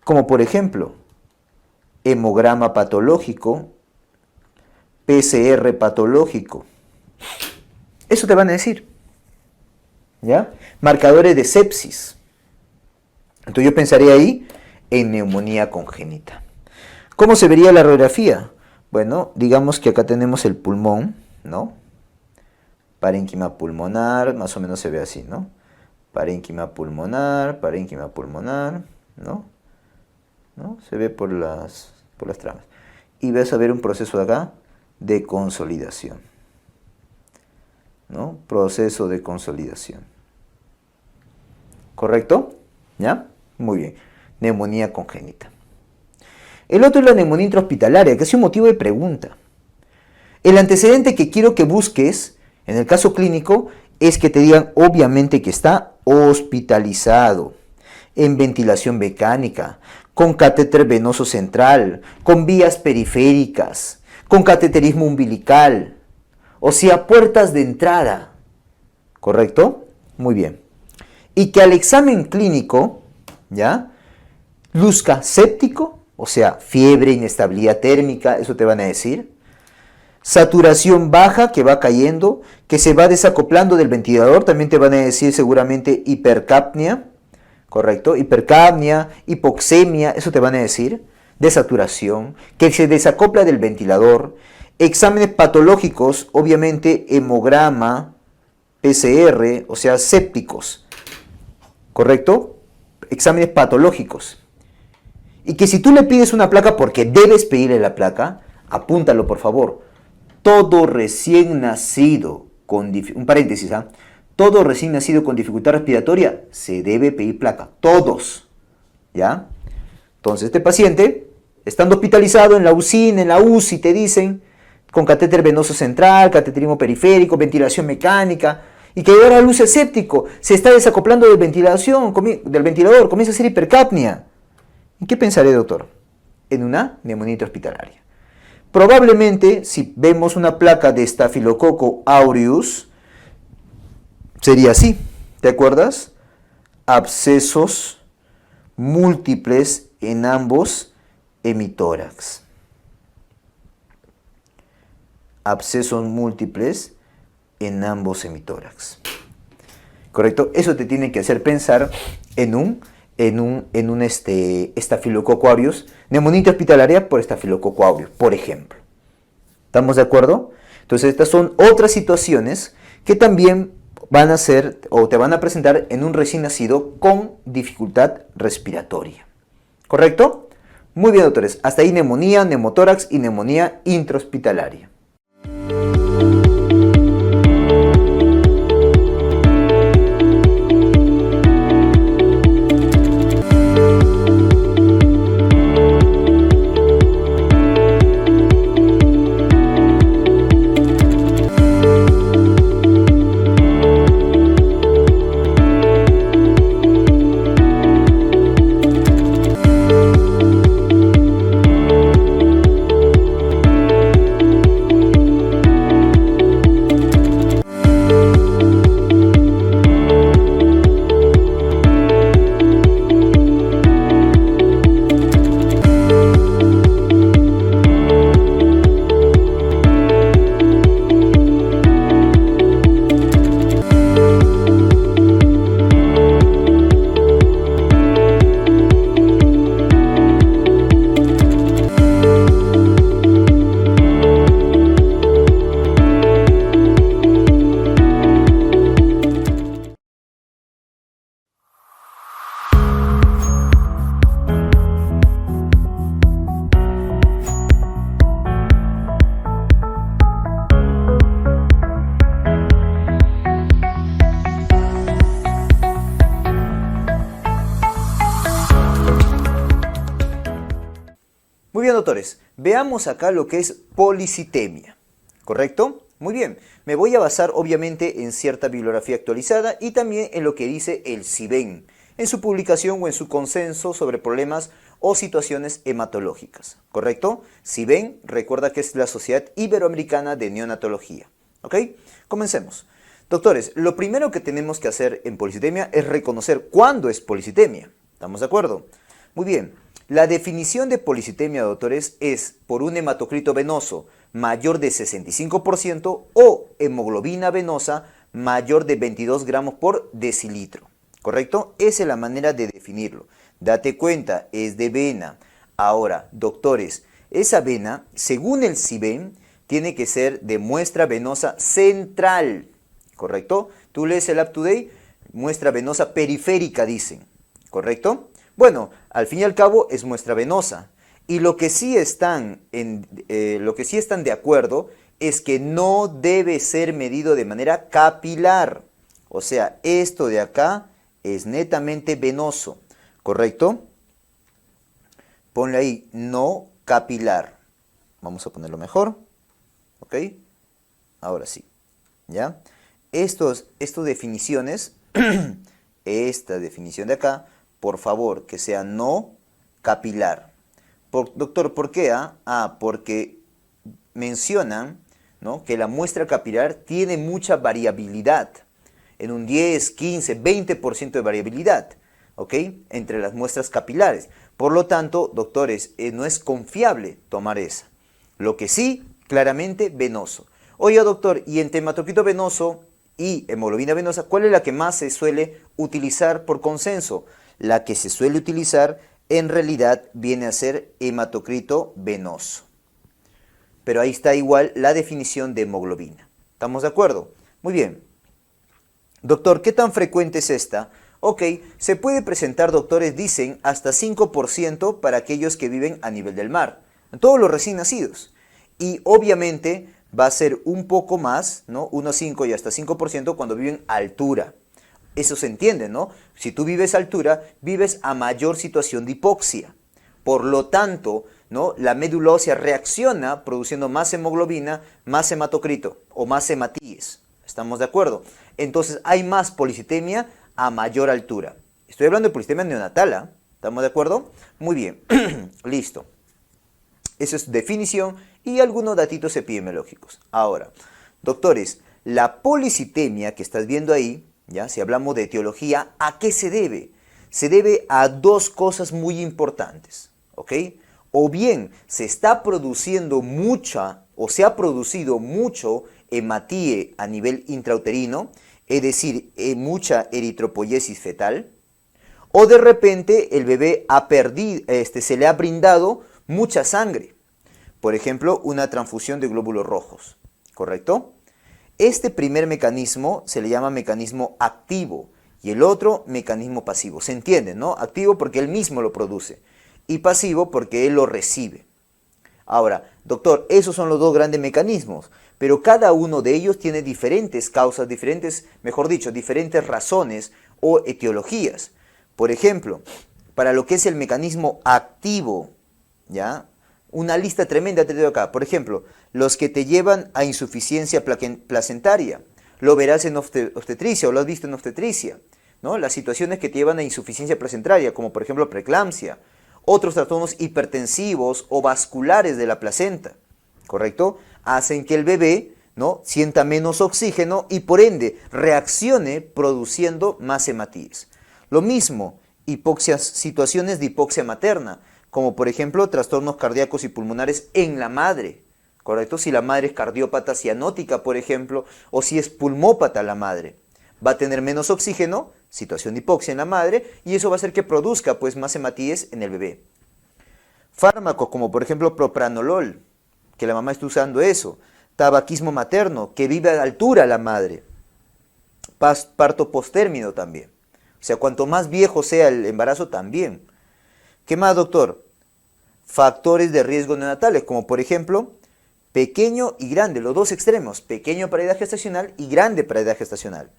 como por ejemplo, hemograma patológico, PCR patológico. Eso te van a decir, ¿ya? Marcadores de sepsis. Entonces yo pensaría ahí en neumonía congénita. ¿Cómo se vería la radiografía? Bueno, digamos que acá tenemos el pulmón, ¿no? Parénquima pulmonar, más o menos se ve así, ¿no? Parénquima pulmonar, ¿no? ¿No? Se ve por las tramas. Y vas a ver un proceso de acá de consolidación, ¿no? Proceso de consolidación. ¿Correcto? ¿Ya? Muy bien. Neumonía congénita. El otro es la neumonía intrahospitalaria, que es un motivo de pregunta. El antecedente que quiero que busques, en el caso clínico, es que te digan obviamente que está hospitalizado, en ventilación mecánica, con catéter venoso central, con vías periféricas, con cateterismo umbilical, o sea, puertas de entrada. ¿Correcto? Muy bien. Y que al examen clínico, ¿ya? Luzca séptico, o sea, fiebre, inestabilidad térmica, eso te van a decir. Saturación baja que va cayendo, que se va desacoplando del ventilador, también te van a decir seguramente hipercapnia, ¿correcto? Hipercapnia, hipoxemia, eso te van a decir. Desaturación, que se desacopla del ventilador. Exámenes patológicos, obviamente hemograma, PCR, o sea, sépticos, ¿correcto? Exámenes patológicos. Y que si tú le pides una placa, porque debes pedirle la placa, apúntalo por favor. Todo recién nacido con un paréntesis, todo recién nacido con dificultad respiratoria se debe pedir placa. Todos. ¿Ya? Entonces este paciente, estando hospitalizado en la UCI, en la UCI, te dicen, con catéter venoso central, cateterismo periférico, ventilación mecánica, y que ahora luce séptico, se está desacoplando del ventilador, comienza a hacer hipercapnia. ¿En qué pensaré, doctor? En una neumonía intrahospitalaria. Probablemente, si vemos una placa de Staphylococcus aureus, sería así, ¿te acuerdas? Abscesos múltiples en ambos hemitórax. Abscesos múltiples en ambos hemitórax. ¿Correcto? Eso te tiene que hacer pensar en un Staphylococcus aureus, neumonía intrahospitalaria por Staphylococcus aureus, por ejemplo. ¿Estamos de acuerdo? Entonces estas son otras situaciones que también van a ser o te van a presentar en un recién nacido con dificultad respiratoria. ¿Correcto? Muy bien, doctores. Hasta ahí neumonía, neumotórax y neumonía intrahospitalaria. Muy bien, doctores, veamos acá lo que es policitemia, ¿correcto? Muy bien, me voy a basar obviamente en cierta bibliografía actualizada y también en lo que dice el CIBEN, en su publicación o en su consenso sobre problemas o situaciones hematológicas, ¿correcto? CIBEN, recuerda que es la Sociedad Iberoamericana de Neonatología, ¿ok? Comencemos. Doctores, lo primero que tenemos que hacer en policitemia es reconocer cuándo es policitemia, ¿estamos de acuerdo? Muy bien. La definición de policitemia, doctores, es por un hematocrito venoso mayor de 65% o hemoglobina venosa mayor de 22 gramos por decilitro, ¿correcto? Esa es la manera de definirlo. Date cuenta, es de vena. Ahora, doctores, esa vena, según el CIBEN, tiene que ser de muestra venosa central, ¿correcto? Tú lees el Up-to-Date, muestra venosa periférica, dicen, ¿correcto? Bueno, al fin y al cabo es muestra venosa. Y lo que sí están de acuerdo es que no debe ser medido de manera capilar. O sea, esto de acá es netamente venoso, ¿correcto? Ponle ahí, no capilar. Vamos a ponerlo mejor. ¿Ok? Ahora sí. ¿Ya? Estas definiciones, esta definición de acá, por favor, que sea no capilar. Doctor, ¿por qué? Porque mencionan, ¿no?, que la muestra capilar tiene mucha variabilidad, en un 10, 15, 20% de variabilidad, ¿ok?, entre las muestras capilares. Por lo tanto, doctores, no es confiable tomar esa. Lo que sí, claramente, venoso. Oye, doctor, y entre hematocrito venoso y hemoglobina venosa, ¿cuál es la que más se suele utilizar por consenso? La que se suele utilizar en realidad viene a ser hematocrito venoso. Pero ahí está igual la definición de hemoglobina. ¿Estamos de acuerdo? Muy bien. Doctor, ¿qué tan frecuente es esta? Ok, se puede presentar, doctores, dicen, hasta 5% para aquellos que viven a nivel del mar. Todos los recién nacidos. Y obviamente va a ser un poco más, ¿no? 1,5 y hasta 5% cuando viven a altura. Eso se entiende, ¿no? Si tú vives a altura, vives a mayor situación de hipoxia. Por lo tanto, ¿no?, la médula ósea reacciona produciendo más hemoglobina, más hematocrito o más hematíes. ¿Estamos de acuerdo? Entonces hay más policitemia a mayor altura. Estoy hablando de policitemia neonatal, ¿estamos de acuerdo? Muy bien, listo. Esa es definición y algunos datitos epidemiológicos. Ahora, doctores, la policitemia que estás viendo ahí, ¿ya?, si hablamos de etiología, ¿a qué se debe? Se debe a dos cosas muy importantes, ¿ok? O bien se está produciendo mucha o se ha producido mucho hematíe a nivel intrauterino, es decir, mucha eritropoiesis fetal, O de repente el bebé ha perdido, se le ha brindado mucha sangre. Por ejemplo, una transfusión de glóbulos rojos, ¿correcto? Este primer mecanismo se le llama mecanismo activo y el otro mecanismo pasivo. ¿Se entiende, no? Activo porque él mismo lo produce y pasivo porque él lo recibe. Ahora, doctor, esos son los dos grandes mecanismos, pero cada uno de ellos tiene diferentes causas, diferentes razones o etiologías. Por ejemplo, para lo que es el mecanismo activo, ¿ya? Una lista tremenda te doy acá. Por ejemplo, los que te llevan a insuficiencia placentaria. Lo verás en obstetricia o lo has visto en obstetricia, ¿no? Las situaciones que te llevan a insuficiencia placentaria, como por ejemplo preeclampsia. Otros trastornos hipertensivos o vasculares de la placenta, ¿correcto? Hacen que el bebé, ¿no?, sienta menos oxígeno y por ende reaccione produciendo más hematíes. Lo mismo, situaciones de hipoxia materna, como por ejemplo trastornos cardíacos y pulmonares en la madre, ¿correcto? Si la madre es cardiópata cianótica, por ejemplo, o si es pulmópata la madre, va a tener menos oxígeno, situación de hipoxia en la madre, y eso va a hacer que produzca pues más hematíes en el bebé. Fármacos como por ejemplo propranolol, que la mamá está usando eso, tabaquismo materno, que vive a altura la madre, parto postérmino también. O sea, cuanto más viejo sea el embarazo también. ¿Qué más, doctor? Factores de riesgo neonatales, como por ejemplo, pequeño y grande, los dos extremos, pequeño para edad gestacional y grande para edad gestacional.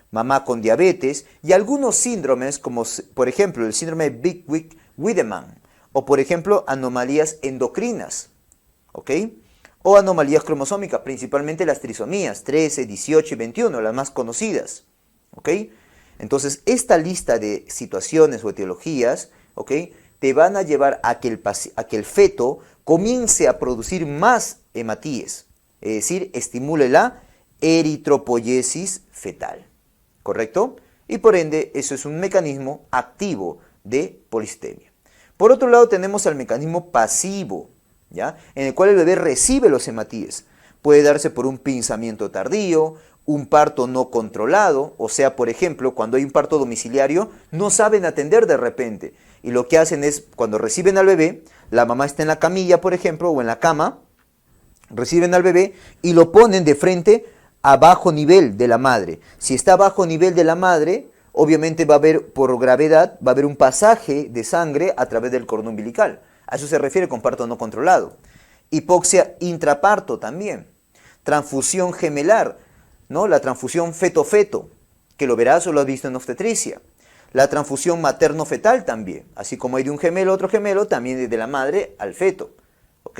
Mamá con diabetes y algunos síndromes, como por ejemplo el síndrome de Bick-Wiedemann, o por ejemplo anomalías endocrinas, ¿ok? O anomalías cromosómicas, principalmente las trisomías 13, 18 y 21, las más conocidas, ¿ok? Entonces, esta lista de situaciones o etiologías, ¿ok?, te van a llevar a que el feto comience a producir más hematíes, es decir, estimule la eritropoyesis fetal, ¿correcto? Y por ende, eso es un mecanismo activo de polistemia. Por otro lado, tenemos el mecanismo pasivo, ¿ya?, en el cual el bebé recibe los hematíes. Puede darse por un pinzamiento tardío, un parto no controlado, o sea, por ejemplo, cuando hay un parto domiciliario, no saben atender de repente. Y lo que hacen es, cuando reciben al bebé, la mamá está en la camilla, por ejemplo, o en la cama, reciben al bebé y lo ponen de frente a bajo nivel de la madre. Si está a bajo nivel de la madre, obviamente va a haber, por gravedad, va a haber un pasaje de sangre a través del cordón umbilical. A eso se refiere con parto no controlado. Hipoxia intraparto también. Transfusión gemelar, ¿no? La transfusión feto-feto, que lo verás o lo has visto en obstetricia. La transfusión materno-fetal también, así como hay de un gemelo a otro gemelo, también de la madre al feto, ¿ok?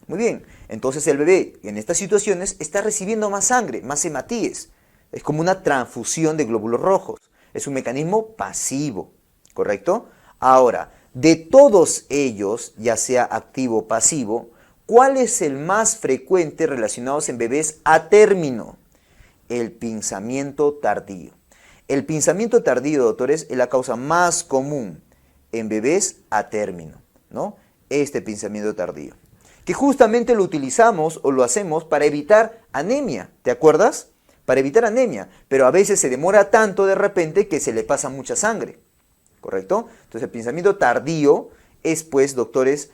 Muy bien, entonces el bebé en estas situaciones está recibiendo más sangre, más hematíes. Es como una transfusión de glóbulos rojos, es un mecanismo pasivo, ¿correcto? Ahora, de todos ellos, ya sea activo o pasivo, ¿cuál es el más frecuente relacionados en bebés a término? El pinzamiento tardío. El pinzamiento tardío, doctores, es la causa más común en bebés a término, ¿no? Este pinzamiento tardío. Que justamente lo utilizamos o lo hacemos para evitar anemia, ¿te acuerdas? Para evitar anemia, pero a veces se demora tanto de repente que se le pasa mucha sangre, ¿correcto? Entonces el pinzamiento tardío es, pues, doctores,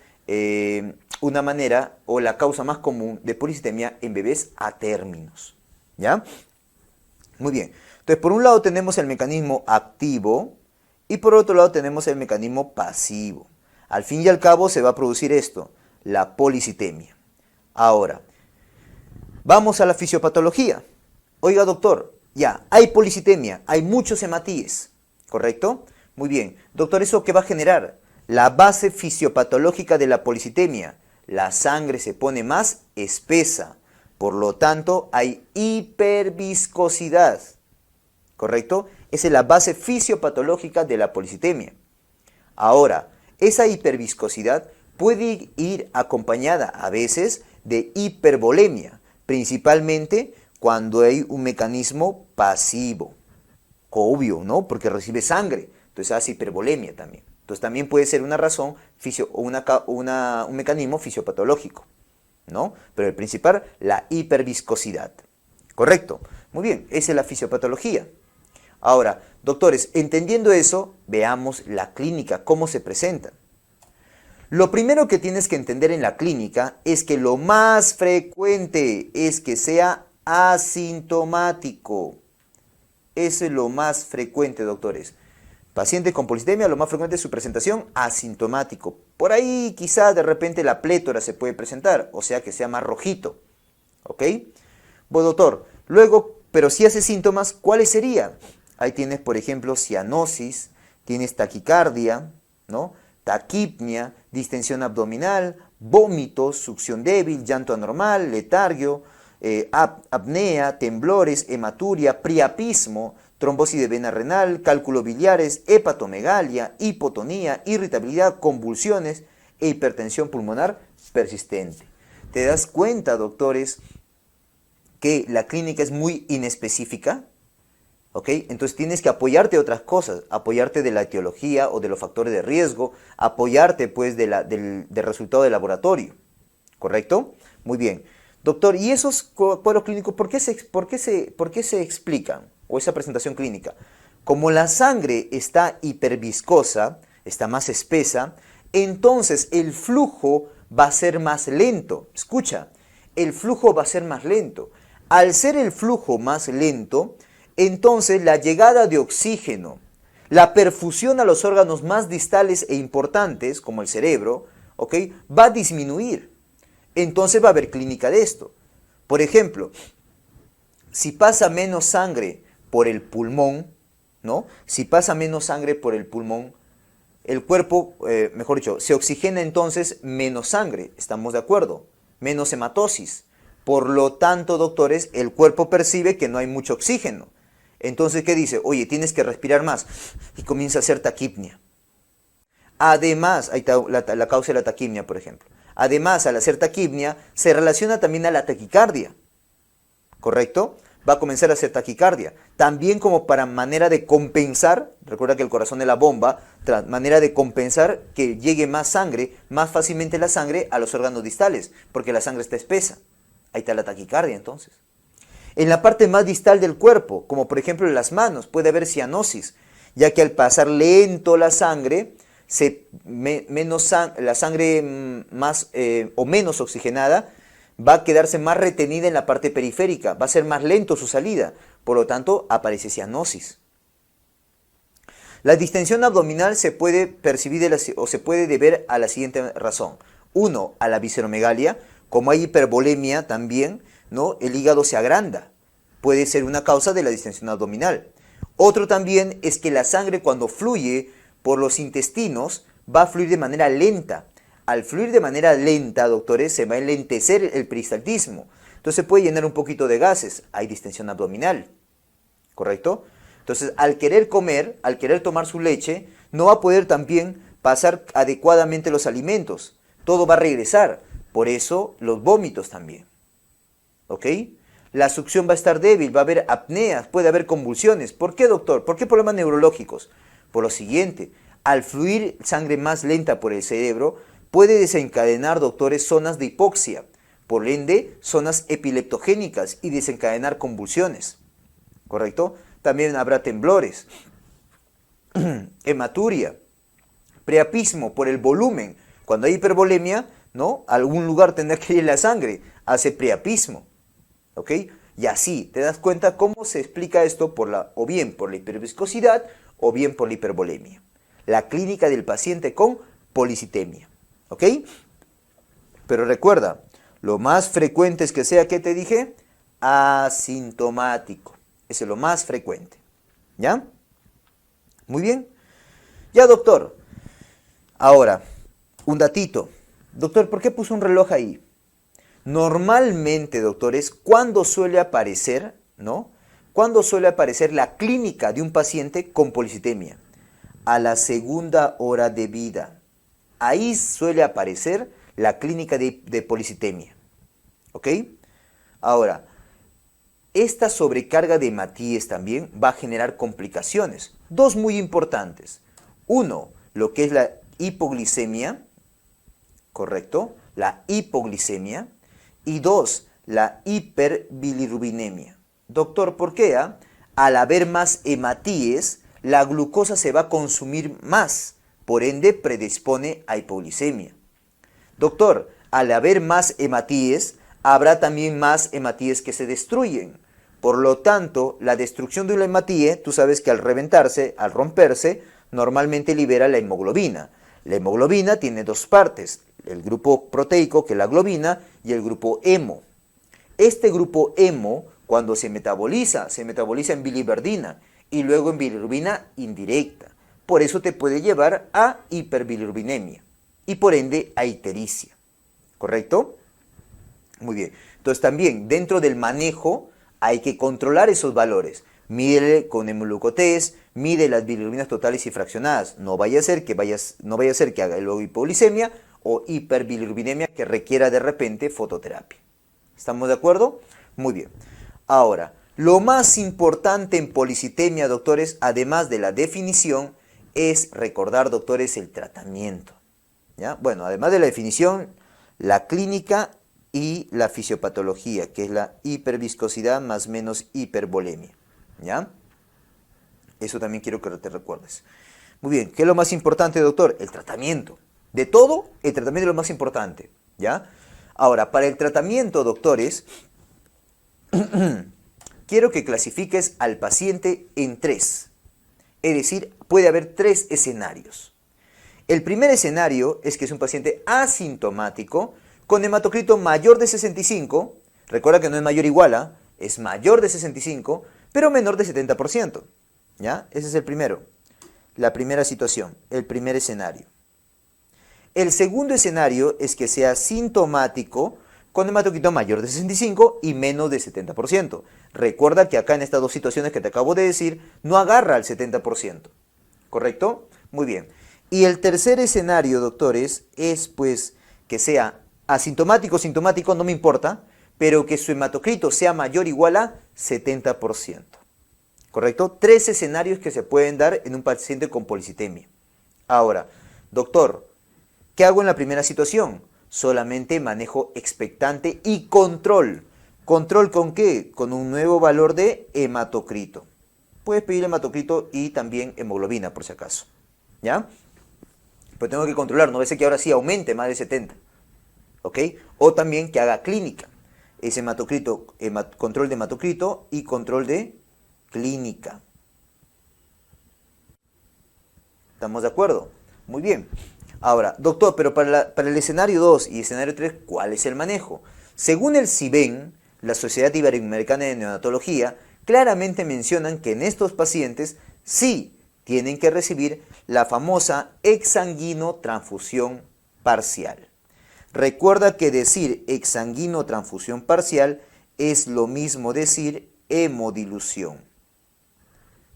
una manera o la causa más común de polistemia en bebés a términos, ¿ya? Muy bien. Entonces, por un lado tenemos el mecanismo activo y por otro lado tenemos el mecanismo pasivo. Al fin y al cabo se va a producir esto, la policitemia. Ahora, vamos a la fisiopatología. Oiga, doctor, ya, hay policitemia, hay muchos hematíes, ¿correcto? Muy bien. Doctor, ¿eso qué va a generar? La base fisiopatológica de la policitemia. La sangre se pone más espesa. Por lo tanto, hay hiperviscosidad, ¿correcto? Esa es la base fisiopatológica de la policitemia. Ahora, esa hiperviscosidad puede ir acompañada a veces de hipervolemia, principalmente cuando hay un mecanismo pasivo, obvio, ¿no? Porque recibe sangre, entonces hace hipervolemia también. Entonces también puede ser una razón o un mecanismo fisiopatológico, ¿no? Pero el principal, la hiperviscosidad. Correcto. Muy bien, esa es la fisiopatología. Ahora, doctores, entendiendo eso, veamos la clínica, cómo se presenta. Lo primero que tienes que entender en la clínica es que lo más frecuente es que sea asintomático. Eso es lo más frecuente, doctores. Paciente con policitemia, lo más frecuente es su presentación asintomático. Por ahí quizá de repente la plétora se puede presentar, o sea que sea más rojito. ¿Ok? Bueno, doctor, luego, pero si hace síntomas, ¿cuáles serían? Ahí tienes, por ejemplo, cianosis, tienes taquicardia, ¿no? Taquipnia, distensión abdominal, vómitos, succión débil, llanto anormal, letargio, apnea, temblores, hematuria, priapismo, trombosis de vena renal, cálculos biliares, hepatomegalia, hipotonía, irritabilidad, convulsiones e hipertensión pulmonar persistente. ¿Te das cuenta, doctores, que la clínica es muy inespecífica? ¿Ok? Entonces tienes que apoyarte de otras cosas, apoyarte de la etiología o de los factores de riesgo, apoyarte pues del resultado del laboratorio, ¿correcto? Muy bien. Doctor, ¿y esos cuadros clínicos por qué se explican? O esa presentación clínica. Como la sangre está hiperviscosa, está más espesa, entonces el flujo va a ser más lento. Escucha, el flujo va a ser más lento. Al ser el flujo más lento, entonces la llegada de oxígeno, la perfusión a los órganos más distales e importantes, como el cerebro, ¿ok?, va a disminuir. Entonces va a haber clínica de esto. Por ejemplo, si pasa menos sangre por el pulmón, ¿no? Si pasa menos sangre por el pulmón, el cuerpo, mejor dicho, se oxigena entonces menos sangre, ¿estamos de acuerdo? Menos hematosis. Por lo tanto, doctores, el cuerpo percibe que no hay mucho oxígeno. Entonces, ¿qué dice? Oye, tienes que respirar más. Y comienza a hacer taquipnia. Además, ahí está la causa de la taquipnia, por ejemplo. Además, al hacer taquipnia, se relaciona también a la taquicardia. ¿Correcto? Va a comenzar a hacer taquicardia. También como para manera de compensar, recuerda que el corazón es la bomba, manera de compensar que llegue más sangre, más fácilmente la sangre a los órganos distales, porque la sangre está espesa. Ahí está la taquicardia entonces. En la parte más distal del cuerpo, como por ejemplo en las manos, puede haber cianosis, ya que al pasar lento la sangre, la sangre más o menos oxigenada va a quedarse más retenida en la parte periférica, va a ser más lento su salida, por lo tanto aparece cianosis. La distensión abdominal se puede percibir o se puede deber a la siguiente razón. Uno, a la visceromegalia, como hay hipervolemia también, ¿no?, el hígado se agranda, puede ser una causa de la distensión abdominal. Otro también es que la sangre cuando fluye por los intestinos va a fluir de manera lenta. Al fluir de manera lenta, doctores, se va a enlentecer el peristaltismo. Entonces puede llenar un poquito de gases, hay distensión abdominal, ¿correcto? Entonces al querer comer, al querer tomar su leche, no va a poder también pasar adecuadamente los alimentos. Todo va a regresar, por eso los vómitos también. ¿Ok? La succión va a estar débil, va a haber apneas, puede haber convulsiones. ¿Por qué, doctor? ¿Por qué problemas neurológicos? Por lo siguiente, al fluir sangre más lenta por el cerebro, puede desencadenar, doctores, zonas de hipoxia, por ende, zonas epileptogénicas y desencadenar convulsiones. ¿Correcto? También habrá temblores, hematuria, priapismo por el volumen. Cuando hay hipervolemia, ¿no?, algún lugar tendrá que ir la sangre, hace priapismo. ¿Ok? Y así, ¿te das cuenta cómo se explica esto o bien por la hiperviscosidad o bien por la hipervolemia? La clínica del paciente con policitemia. ¿Ok? Pero recuerda, lo más frecuente es que sea, ¿qué te dije? Asintomático. Ese es lo más frecuente. ¿Ya? Muy bien. Ya, doctor. Ahora, un datito. Doctor, ¿por qué puso un reloj ahí? Normalmente, doctores, ¿cuándo suele aparecer, no? ¿Cuándo suele aparecer la clínica de un paciente con policitemia? A la segunda hora de vida. Ahí suele aparecer la clínica de policitemia. ¿Ok? Ahora, esta sobrecarga de hematíes también va a generar complicaciones. Dos muy importantes. Uno, lo que es la hipoglicemia, ¿correcto? La hipoglicemia. Y dos, la hiperbilirrubinemia. Doctor, ¿por qué? Al haber más hematíes, la glucosa se va a consumir más, por ende predispone a hipoglicemia. Doctor, al haber más hematíes, habrá también más hematíes que se destruyen. Por lo tanto, la destrucción de una hematíe, tú sabes que al reventarse, al romperse, normalmente libera la hemoglobina. La hemoglobina tiene dos partes, el grupo proteico, que es la globina, y el grupo hemo. Este grupo hemo, cuando se metaboliza en biliverdina y luego en bilirrubina indirecta. Por eso te puede llevar a hiperbilirrubinemia y por ende a ictericia. ¿Correcto? Muy bien. Entonces también dentro del manejo hay que controlar esos valores. Mídele con hemoglucotest, mide las bilirrubinas totales y fraccionadas. No vaya a ser que haga luego hipoglicemia o hiperbilirrubinemia que requiera de repente fototerapia. ¿Estamos de acuerdo? Muy bien. Ahora, lo más importante en policitemia, doctores, además de la definición, es recordar, doctores, el tratamiento. ¿Ya? Bueno, además de la definición, la clínica y la fisiopatología, que es la hiperviscosidad más menos hipervolemia. ¿Ya? Eso también quiero que te recuerdes. Muy bien, ¿qué es lo más importante, doctor? El tratamiento. De todo, el tratamiento es lo más importante. ¿Ya? Ahora, para el tratamiento, doctores, quiero que clasifiques al paciente en tres. Es decir, puede haber tres escenarios. El primer escenario es que es un paciente asintomático con hematocrito mayor de 65. Recuerda que no es mayor igual a, es mayor de 65, pero menor de 70%. ¿Ya? Ese es el primero. La primera situación, el primer escenario. El segundo escenario es que sea sintomático con hematocrito mayor de 65 y menos de 70%. Recuerda que acá en estas dos situaciones que te acabo de decir, no agarra al 70%. ¿Correcto? Muy bien. Y el tercer escenario, doctores, es pues que sea asintomático, sintomático, no me importa, pero que su hematocrito sea mayor o igual a 70%. ¿Correcto? Tres escenarios que se pueden dar en un paciente con policitemia. Ahora, doctor, ¿qué hago en la primera situación? Solamente manejo expectante y control. ¿Control con qué? Con un nuevo valor de hematocrito. Puedes pedir hematocrito y también hemoglobina, por si acaso. ¿Ya? Pero tengo que controlar, no va a ser que ahora sí aumente más de 70. ¿Ok? O también que haga clínica. Es hematocrito, control de hematocrito y control de clínica. ¿Estamos de acuerdo? Muy bien. Ahora, doctor, pero para el escenario 2 y escenario 3, ¿cuál es el manejo? Según el CIBEN, la Sociedad Iberoamericana de Neonatología, claramente mencionan que en estos pacientes sí tienen que recibir la famosa exsanguino transfusión parcial. Recuerda que decir exsanguino transfusión parcial es lo mismo decir hemodilución.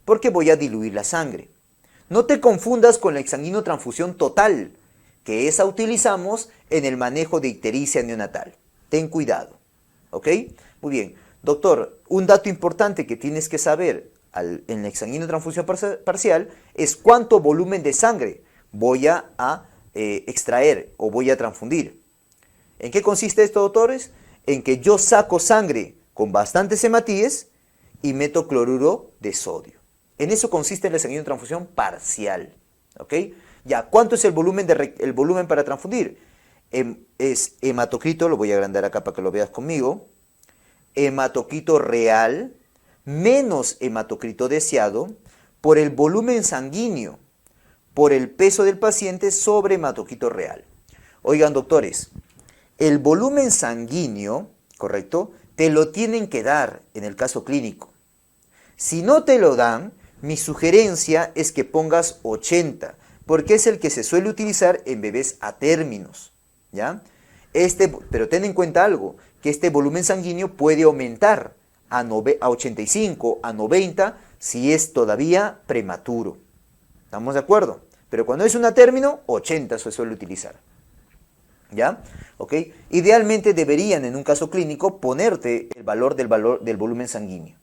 Porque voy a diluir la sangre. No te confundas con la exsanguino transfusión total, que esa utilizamos en el manejo de ictericia neonatal. Ten cuidado. ¿Ok? Muy bien. Doctor, un dato importante que tienes que saber en la exsanguino transfusión parcial es cuánto volumen de sangre voy a extraer o voy a transfundir. ¿En qué consiste esto, doctores? En que yo saco sangre con bastantes hematíes y meto cloruro de sodio. En eso consiste la exsanguino transfusión parcial. ¿Ok? Ya, ¿cuánto es el volumen para transfundir? Es hematocrito, lo voy a agrandar acá para que lo veas conmigo. Hematocrito real menos hematocrito deseado por el volumen sanguíneo, por el peso del paciente sobre hematocrito real. Oigan, doctores, el volumen sanguíneo, ¿correcto? Te lo tienen que dar en el caso clínico. Si no te lo dan, mi sugerencia es que pongas 80, porque es el que se suele utilizar en bebés a términos, ¿ya? Pero ten en cuenta algo, que este volumen sanguíneo puede aumentar a 85, a 90, si es todavía prematuro. ¿Estamos de acuerdo? Pero cuando es un a término, 80 se suele utilizar. ¿Ya? ¿Ok? Idealmente deberían, en un caso clínico, ponerte el valor del volumen sanguíneo.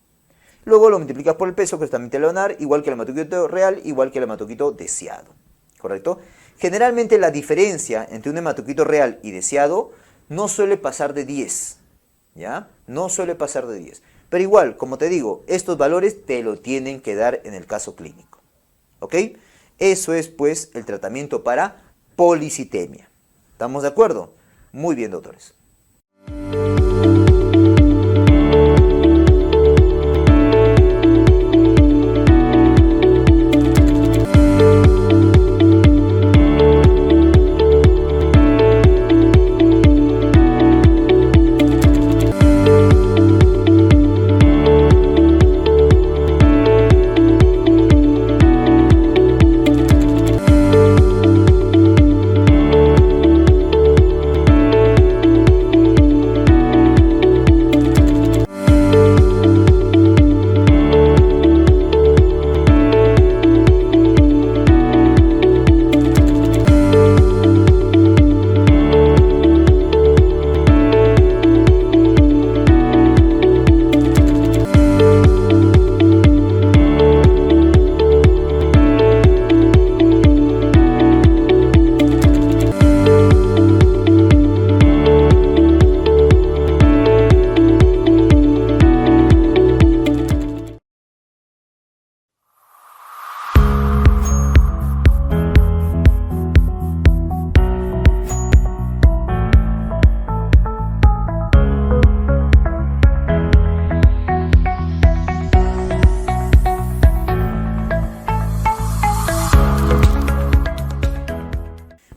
Luego lo multiplicas por el peso, que también te lo van a dar, igual que el hematocrito real, igual que el hematocrito deseado. ¿Correcto? Generalmente la diferencia entre un hematocrito real y deseado no suele pasar de 10. ¿Ya? No suele pasar de 10. Pero igual, como te digo, estos valores te lo tienen que dar en el caso clínico. ¿Ok? Eso es pues el tratamiento para policitemia. ¿Estamos de acuerdo? Muy bien, doctores.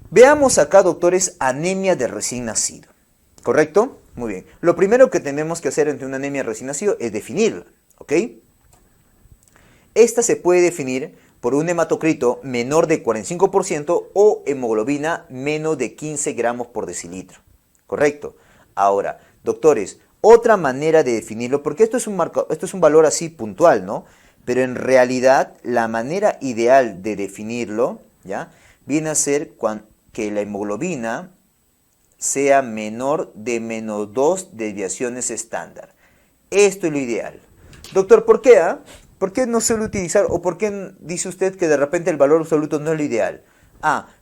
Veamos acá, doctores, anemia de recién nacido. ¿Correcto? Muy bien. Lo primero que tenemos que hacer ante una anemia de recién nacido es definirla. ¿Ok? Esta se puede definir por un hematocrito menor de 45% o hemoglobina menos de 15 gramos por decilitro. ¿Correcto? Ahora, doctores, otra manera de definirlo, porque esto es un valor así puntual, ¿no? Pero en realidad la manera ideal de definirlo, ¿ya? Viene a ser que la hemoglobina sea menor de menos 2 desviaciones estándar. Esto es lo ideal. Doctor, ¿por qué? ¿Por qué no suele utilizar o por qué dice usted que de repente el valor absoluto no es lo ideal?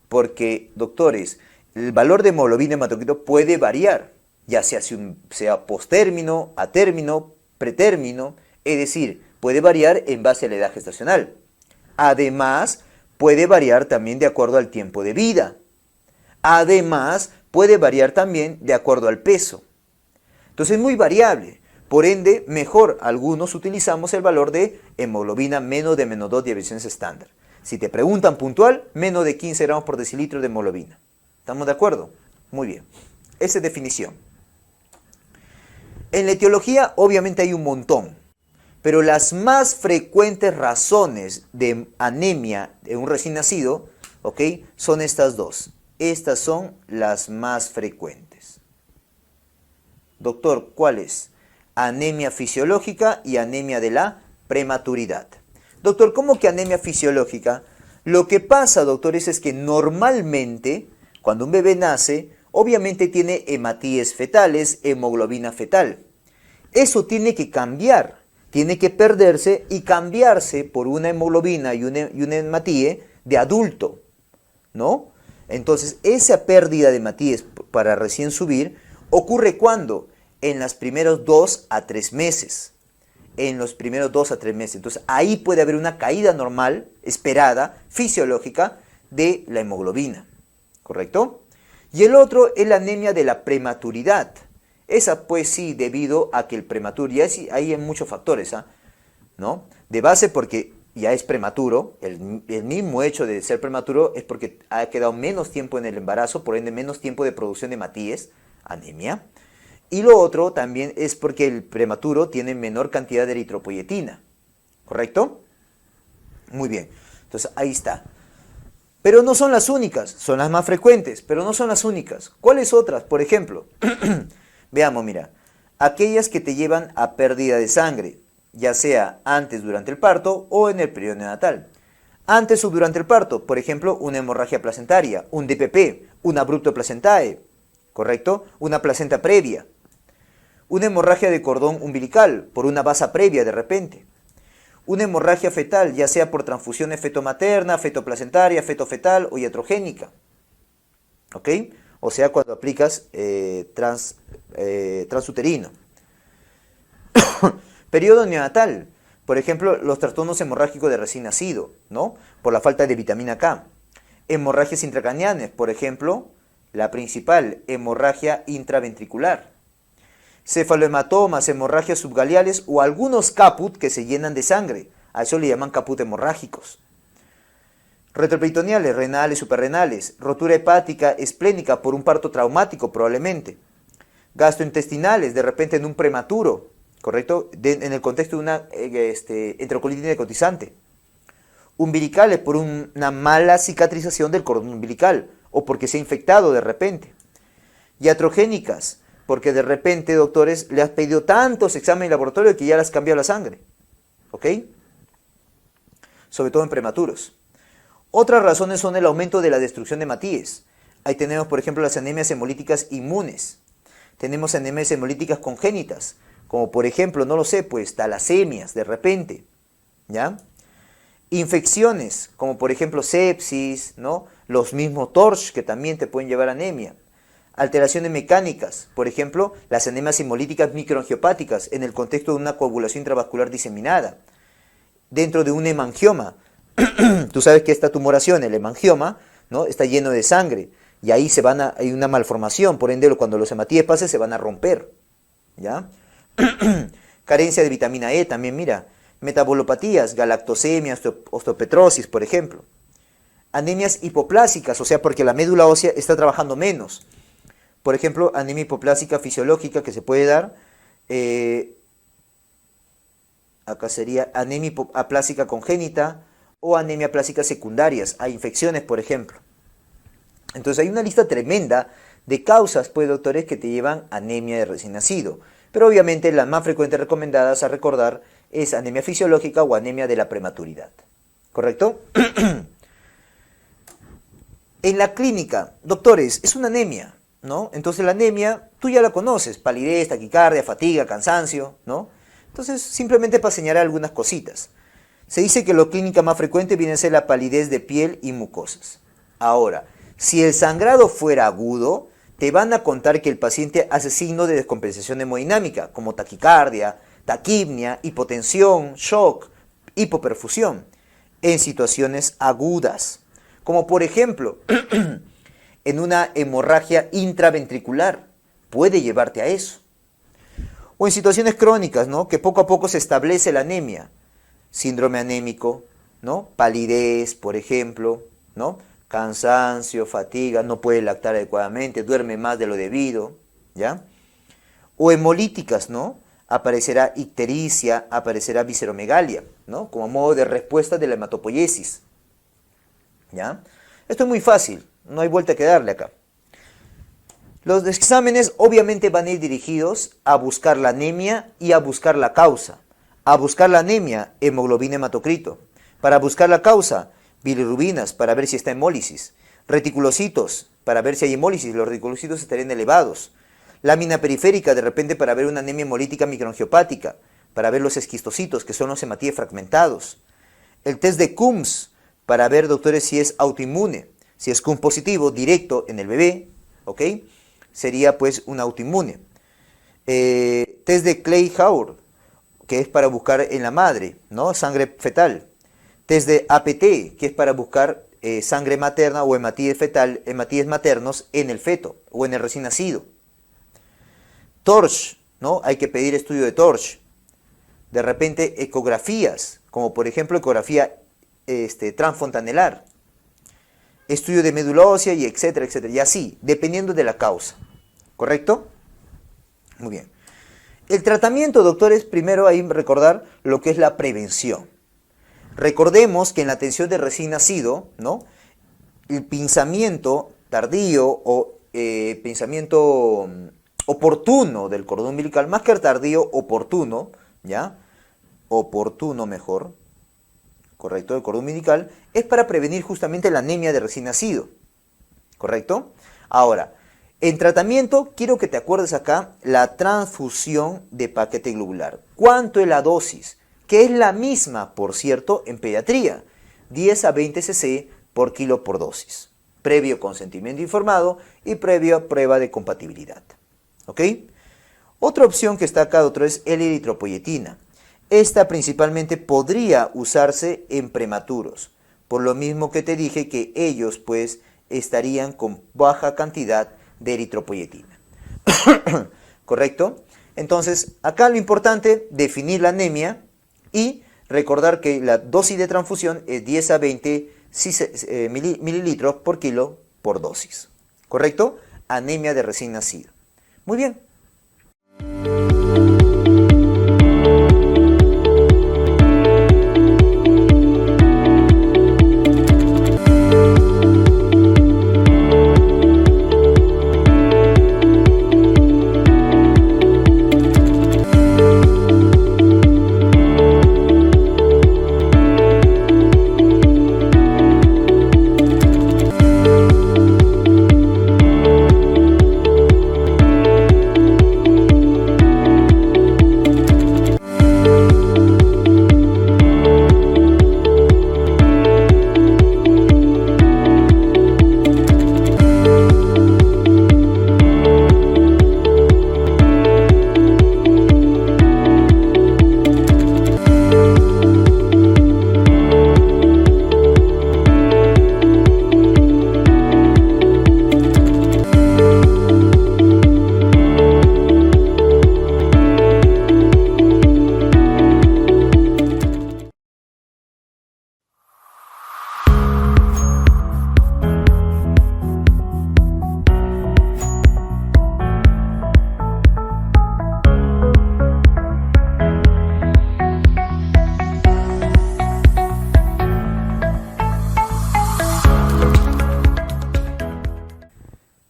Porque, doctores, el valor de hemoglobina hematocrito puede variar, ya sea postérmino, a término, pretérmino, es decir, puede variar en base a la edad gestacional. Además, puede variar también de acuerdo al tiempo de vida. Además, puede variar también de acuerdo al peso. Entonces es muy variable. Por ende, mejor algunos utilizamos el valor de hemoglobina menos de menos 2 desviaciones estándar. Si te preguntan puntual, menos de 15 gramos por decilitro de hemoglobina. ¿Estamos de acuerdo? Muy bien. Esa es definición. En la etiología, obviamente hay un montón. Pero las más frecuentes razones de anemia en un recién nacido, ¿ok?, son estas dos. Estas son las más frecuentes. Doctor, ¿cuáles? Anemia fisiológica y anemia de la prematuridad. Doctor, ¿cómo que anemia fisiológica? Lo que pasa, doctores, es que normalmente, cuando un bebé nace, obviamente tiene hematíes fetales, hemoglobina fetal. Eso tiene que cambiar, tiene que perderse y cambiarse por una hemoglobina y una hematíe de adulto, ¿no? Entonces, esa pérdida de hematíes para recién subir ocurre ¿cuándo? En los primeros 2 a 3 meses. En los primeros 2 a 3 meses. Entonces, ahí puede haber una caída normal, esperada, fisiológica, de la hemoglobina. ¿Correcto? Y el otro es la anemia de la prematuridad. Esa pues sí, debido a que el prematuro, ya ahí hay muchos factores, ¿no? De base porque ya es prematuro, el mismo hecho de ser prematuro es porque ha quedado menos tiempo en el embarazo, por ende menos tiempo de producción de hematíes, anemia. Y lo otro también es porque el prematuro tiene menor cantidad de eritropoyetina, ¿correcto? Muy bien, entonces ahí está. Pero no son las únicas, son las más frecuentes, pero no son las únicas. ¿Cuáles otras? Por ejemplo, veamos, mira, aquellas que te llevan a pérdida de sangre, ya sea antes durante el parto o en el periodo neonatal. Antes o durante el parto, por ejemplo, una hemorragia placentaria, un DPP, un abrupto placentae, ¿correcto? Una placenta previa. Una hemorragia de cordón umbilical, por una vasa previa de repente. Una hemorragia fetal, ya sea por transfusiones fetomaterna, fetoplacentaria, fetofetal o iatrogénica. ¿Ok? O sea, cuando aplicas transuterino. Periodo neonatal, por ejemplo, los trastornos hemorrágicos de recién nacido, ¿no? Por la falta de vitamina K. Hemorragias intracraneales, por ejemplo, la principal, hemorragia intraventricular. Cefalohematomas, hemorragias subgaleales o algunos caput que se llenan de sangre. A eso le llaman caput hemorrágicos. Retroperitoneales, renales, suprarrenales. Rotura hepática, esplénica por un parto traumático probablemente. Gastrointestinales, de repente en un prematuro, ¿correcto? En el contexto de una enterocolitis necrotizante. Umbilicales por una mala cicatrización del cordón umbilical o porque se ha infectado de repente. Iatrogénicas, porque de repente, doctores, le has pedido tantos exámenes de laboratorio que ya le has cambiado la sangre. ¿Ok? Sobre todo en prematuros. Otras razones son el aumento de la destrucción de hematíes. Ahí tenemos, por ejemplo, las anemias hemolíticas inmunes. Tenemos anemias hemolíticas congénitas, como por ejemplo, no lo sé, pues talasemias de repente. ¿Ya? Infecciones, como por ejemplo sepsis, ¿no? Los mismos TORCH que también te pueden llevar a anemia. Alteraciones mecánicas, por ejemplo, las anemias hemolíticas microangiopáticas en el contexto de una coagulación intravascular diseminada. Dentro de un hemangioma, tú sabes que esta tumoración, el hemangioma, ¿no? Está lleno de sangre y ahí hay una malformación, por ende cuando los hematíes pasen se van a romper. ¿Ya? Carencia de vitamina E también, mira. Metabolopatías, galactosemia, osteopetrosis, por ejemplo. Anemias hipoplásicas, o sea, porque la médula ósea está trabajando menos. Por ejemplo, anemia hipoplásica fisiológica que se puede dar. Acá sería anemia aplásica congénita o anemia plásicas secundarias a infecciones, por ejemplo. Entonces hay una lista tremenda de causas, pues, doctores, que te llevan a anemia de recién nacido. Pero obviamente las más frecuentes recomendadas a recordar es anemia fisiológica o anemia de la prematuridad. ¿Correcto? En la clínica, doctores, es una anemia, ¿no? Entonces la anemia, tú ya la conoces, palidez, taquicardia, fatiga, cansancio, ¿no? Entonces, simplemente para señalar algunas cositas. Se dice que la clínica más frecuente viene a ser la palidez de piel y mucosas. Ahora, si el sangrado fuera agudo, te van a contar que el paciente hace signo de descompensación hemodinámica, como taquicardia, taquipnia, hipotensión, shock, hipoperfusión, en situaciones agudas, como por ejemplo, en una hemorragia intraventricular, puede llevarte a eso. O en situaciones crónicas, ¿no? Que poco a poco se establece la anemia, síndrome anémico, ¿no? Palidez, por ejemplo, ¿no? Cansancio, fatiga, no puede lactar adecuadamente, duerme más de lo debido, ¿ya? O hemolíticas, ¿no? Aparecerá ictericia, aparecerá visceromegalia, ¿no? Como modo de respuesta de la hematopoiesis, ¿ya? Esto es muy fácil, no hay vuelta que darle acá. Los exámenes obviamente van a ir dirigidos a buscar la anemia y a buscar la causa. A buscar la anemia, hemoglobina hematocrito. Para buscar la causa, bilirrubinas para ver si está hemólisis. Reticulocitos para ver si hay hemólisis, los reticulocitos estarían elevados. Lámina periférica de repente para ver una anemia hemolítica microangiopática, para ver los esquistocitos que son los hematíes fragmentados. El test de Coombs para ver, doctores, si es autoinmune. Si es Coombs positivo, directo en el bebé, ¿ok? Sería pues un autoinmune. Test de Clay-Haur, que es para buscar en la madre, ¿no? Sangre fetal. Test de APT, que es para buscar sangre materna o hematíes fetal, hematíes maternos en el feto o en el recién nacido. TORCH, ¿no? Hay que pedir estudio de TORCH. De repente ecografías, como por ejemplo ecografía transfontanelar. Estudio de médula ósea y etcétera, etcétera. Y así, dependiendo de la causa. ¿Correcto? Muy bien. El tratamiento, doctores, primero hay que recordar lo que es la prevención. Recordemos que en la atención de recién nacido, ¿no? El pinzamiento tardío o pinzamiento oportuno del cordón umbilical, más que el tardío, oportuno, ¿ya? Oportuno mejor, correcto, del cordón umbilical, es para prevenir justamente la anemia de recién nacido, ¿correcto? Ahora, en tratamiento, quiero que te acuerdes acá la transfusión de paquete globular. ¿Cuánto es la dosis? Que es la misma, por cierto, en pediatría, 10 a 20 cc por kilo por dosis, previo consentimiento informado y previa prueba de compatibilidad. ¿Ok? Otra opción que está acá, doctor, es L-eritropoyetina. Esta principalmente podría usarse en prematuros, por lo mismo que te dije que ellos pues estarían con baja cantidad de eritropoyetina. ¿Correcto? Entonces, acá lo importante, definir la anemia y recordar que la dosis de transfusión es 10 a 20 mililitros por kilo por dosis. ¿Correcto? Anemia de recién nacido. Muy bien.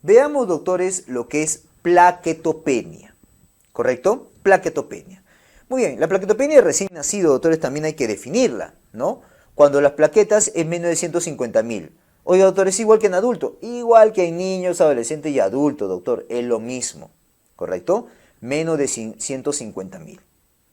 Veamos, doctores, lo que es plaquetopenia, ¿correcto? Plaquetopenia. Muy bien, la plaquetopenia de recién nacido, doctores, también hay que definirla, ¿no? Cuando las plaquetas es menos de 150.000. Oiga, doctor, es igual que en adulto. Igual que en niños, adolescentes y adultos, doctor, es lo mismo, ¿correcto? Menos de 150.000,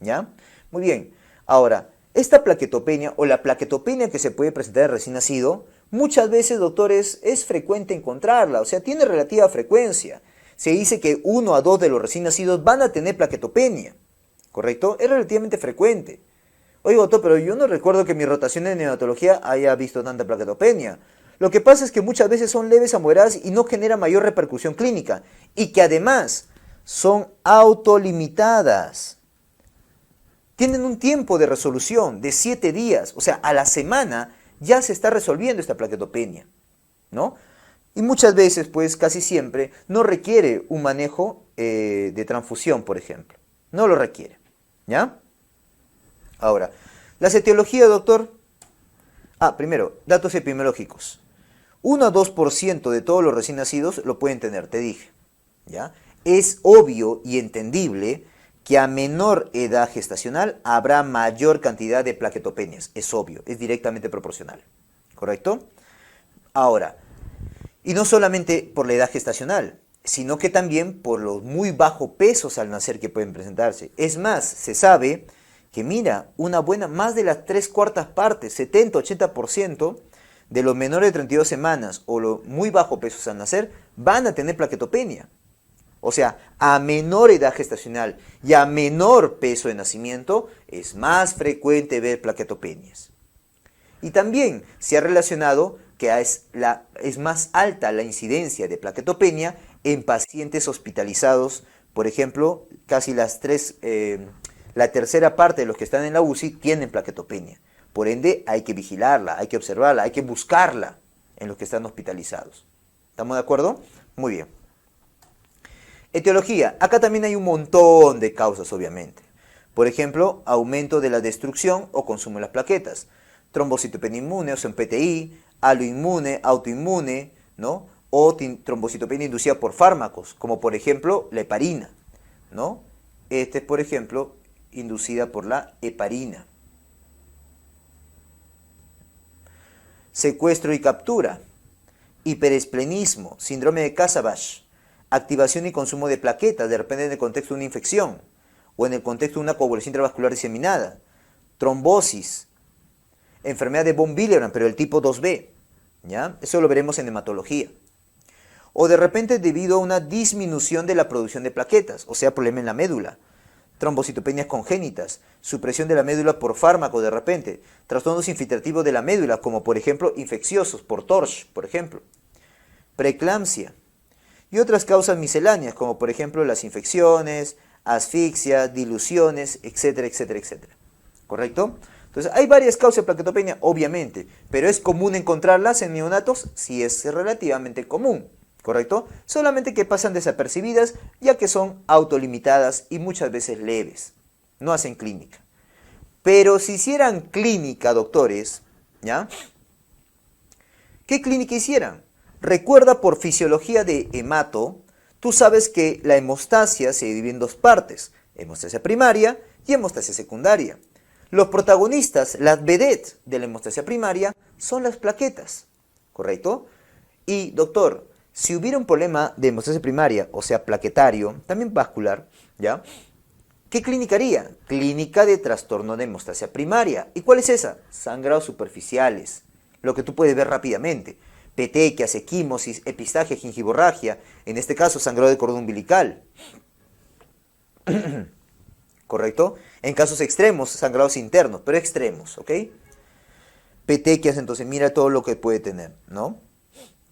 ¿ya? Muy bien, ahora, esta plaquetopenia o la plaquetopenia que se puede presentar de recién nacido, muchas veces, doctores, es frecuente encontrarla, o sea, tiene relativa frecuencia. Se dice que 1 a 2 de los recién nacidos van a tener plaquetopenia, ¿correcto? Es relativamente frecuente. Oye, doctor, pero yo no recuerdo que en mi rotación en neonatología haya visto tanta plaquetopenia. Lo que pasa es que muchas veces son leves a moderadas y no genera mayor repercusión clínica. Y que además son autolimitadas. Tienen un tiempo de resolución de 7 días. O sea, a la semana ya se está resolviendo esta plaquetopenia, ¿no? Y muchas veces, pues casi siempre, no requiere un manejo de transfusión, por ejemplo. No lo requiere, ¿ya? Ahora, las etiologías, doctor. Primero, datos epidemiológicos. 1 a 2% de todos los recién nacidos lo pueden tener, te dije, ¿ya? Es obvio y entendible que a menor edad gestacional habrá mayor cantidad de plaquetopenias. Es obvio, es directamente proporcional, ¿correcto? Ahora, y no solamente por la edad gestacional, sino que también por los muy bajos pesos al nacer que pueden presentarse. Es más, se sabe que mira, más de las 3/4 partes, 70-80% de los menores de 32 semanas o los muy bajos pesos al nacer van a tener plaquetopenia. O sea, a menor edad gestacional y a menor peso de nacimiento es más frecuente ver plaquetopenias. Y también se ha relacionado que es más alta la incidencia de plaquetopenia en pacientes hospitalizados. Por ejemplo, casi la tercera parte de los que están en la UCI tienen plaquetopenia. Por ende, hay que vigilarla, hay que observarla, hay que buscarla en los que están hospitalizados. ¿Estamos de acuerdo? Muy bien. Etiología. Acá también hay un montón de causas, obviamente. Por ejemplo, aumento de la destrucción o consumo de las plaquetas. Trombocitopenia inmune, o sea, en PTI, aloinmune, autoinmune, ¿no? O trombocitopenia inducida por fármacos, como por ejemplo la heparina, ¿no? Este es, por ejemplo, inducida por la heparina. Secuestro y captura, hiperesplenismo, síndrome de Casabach, activación y consumo de plaquetas, de repente en el contexto de una infección o en el contexto de una coagulación intravascular diseminada, trombosis, enfermedad de von Willebrand, pero el tipo 2B, ¿ya? Eso lo veremos en hematología. O de repente debido a una disminución de la producción de plaquetas, o sea, problema en la médula. trombocitopenias congénitas, supresión de la médula por fármaco de repente, trastornos infiltrativos de la médula, como por ejemplo infecciosos por TORCH, por ejemplo, preeclampsia, y otras causas misceláneas, como por ejemplo las infecciones, asfixia, diluciones, etcétera, etcétera, etcétera. ¿Correcto? Entonces, hay varias causas de plaquetopenia, obviamente, pero es común encontrarlas en neonatos, sí es relativamente común, ¿correcto? Solamente que pasan desapercibidas, ya que son autolimitadas y muchas veces leves, no hacen clínica. Pero si hicieran clínica, doctores, ¿ya? ¿Qué clínica hicieran? Recuerda, por fisiología de hemato, tú sabes que la hemostasia se divide en dos partes, hemostasia primaria y hemostasia secundaria. Los protagonistas, las vedettes de la hemostasia primaria, son las plaquetas, ¿correcto? Y, doctor, si hubiera un problema de hemostasia primaria, o sea, plaquetario, también vascular, ¿ya? ¿Qué clínica haría? Clínica de trastorno de hemostasia primaria. ¿Y cuál es esa? Sangrados superficiales, lo que tú puedes ver rápidamente. Petequias, equimosis, epistaxia, gingivorragia, en este caso sangrado de cordón umbilical. ¿Correcto? En casos extremos, sangrados internos, pero extremos, ¿ok? Petequias, entonces mira todo lo que puede tener, ¿no?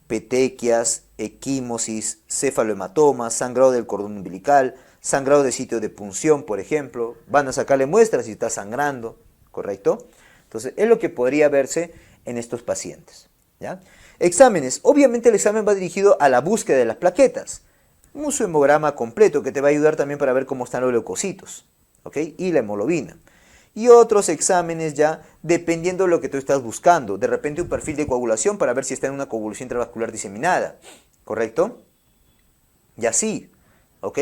Petequias, equimosis, cefalohematomas, sangrado del cordón umbilical, sangrado de sitio de punción, por ejemplo. Van a sacarle muestras si está sangrando, ¿correcto? Entonces, es lo que podría verse en estos pacientes, ¿ya? Exámenes. Obviamente el examen va dirigido a la búsqueda de las plaquetas. Un hemograma completo que te va a ayudar también para ver cómo están los leucocitos, ¿ok? Y la hemoglobina. Y otros exámenes ya dependiendo de lo que tú estás buscando. De repente un perfil de coagulación para ver si está en una coagulación intravascular diseminada, ¿correcto? Y así, ¿ok?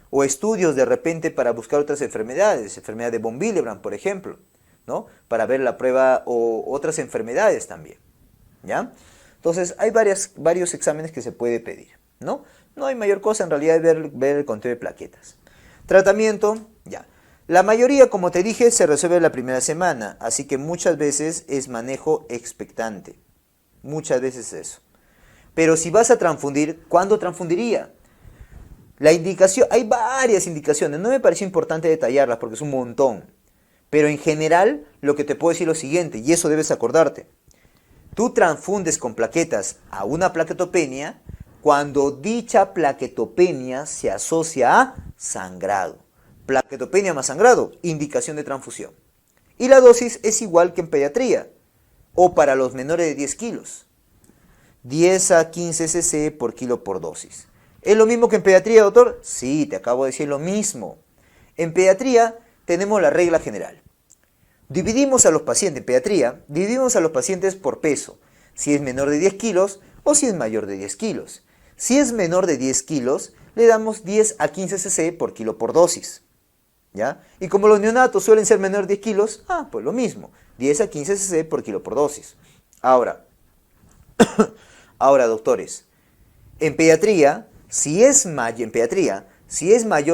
O estudios de repente para buscar otras enfermedades, enfermedad de von Willebrand, por ejemplo, ¿no? Para ver la prueba o otras enfermedades también, ¿ya? Entonces hay varios exámenes que se puede pedir, ¿no? No hay mayor cosa en realidad ver el conteo de plaquetas. Tratamiento, ya. La mayoría, como te dije, se resuelve la primera semana, así que muchas veces es manejo expectante. Muchas veces eso. Pero si vas a transfundir, ¿cuándo transfundiría? La indicación, hay varias indicaciones, no me pareció importante detallarlas porque es un montón. Pero en general, lo que te puedo decir es lo siguiente, y eso debes acordarte. Tú transfundes con plaquetas a una plaquetopenia cuando dicha plaquetopenia se asocia a sangrado. Plaquetopenia más sangrado, indicación de transfusión. Y la dosis es igual que en pediatría, o para los menores de 10 kilos. 10 a 15 cc por kilo por dosis. ¿Es lo mismo que en pediatría, doctor? Sí, te acabo de decir lo mismo. En pediatría tenemos la regla general. Dividimos a los pacientes, en pediatría, dividimos a los pacientes por peso, si es menor de 10 kilos o si es mayor de 10 kilos. Si es menor de 10 kilos, le damos 10 a 15 cc por kilo por dosis, ¿ya? Y como los neonatos suelen ser menor de 10 kilos, pues lo mismo, 10 a 15 cc por kilo por dosis. Ahora, doctores, en pediatría, si es mayor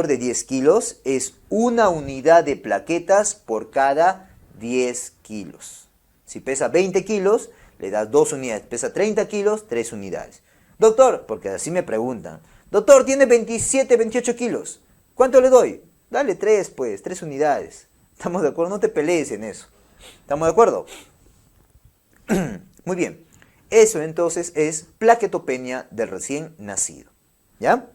de 10 kilos, es una unidad de plaquetas por cada 10 kilos. Si pesa 20 kilos, le das 2 unidades. Pesa 30 kilos, 3 unidades. Doctor, porque así me preguntan. Doctor, tiene 27, 28 kilos. ¿Cuánto le doy? Dale 3, pues, 3 unidades. ¿Estamos de acuerdo? No te pelees en eso. ¿Estamos de acuerdo? Muy bien. Eso entonces es plaquetopenia del recién nacido. ¿Ya?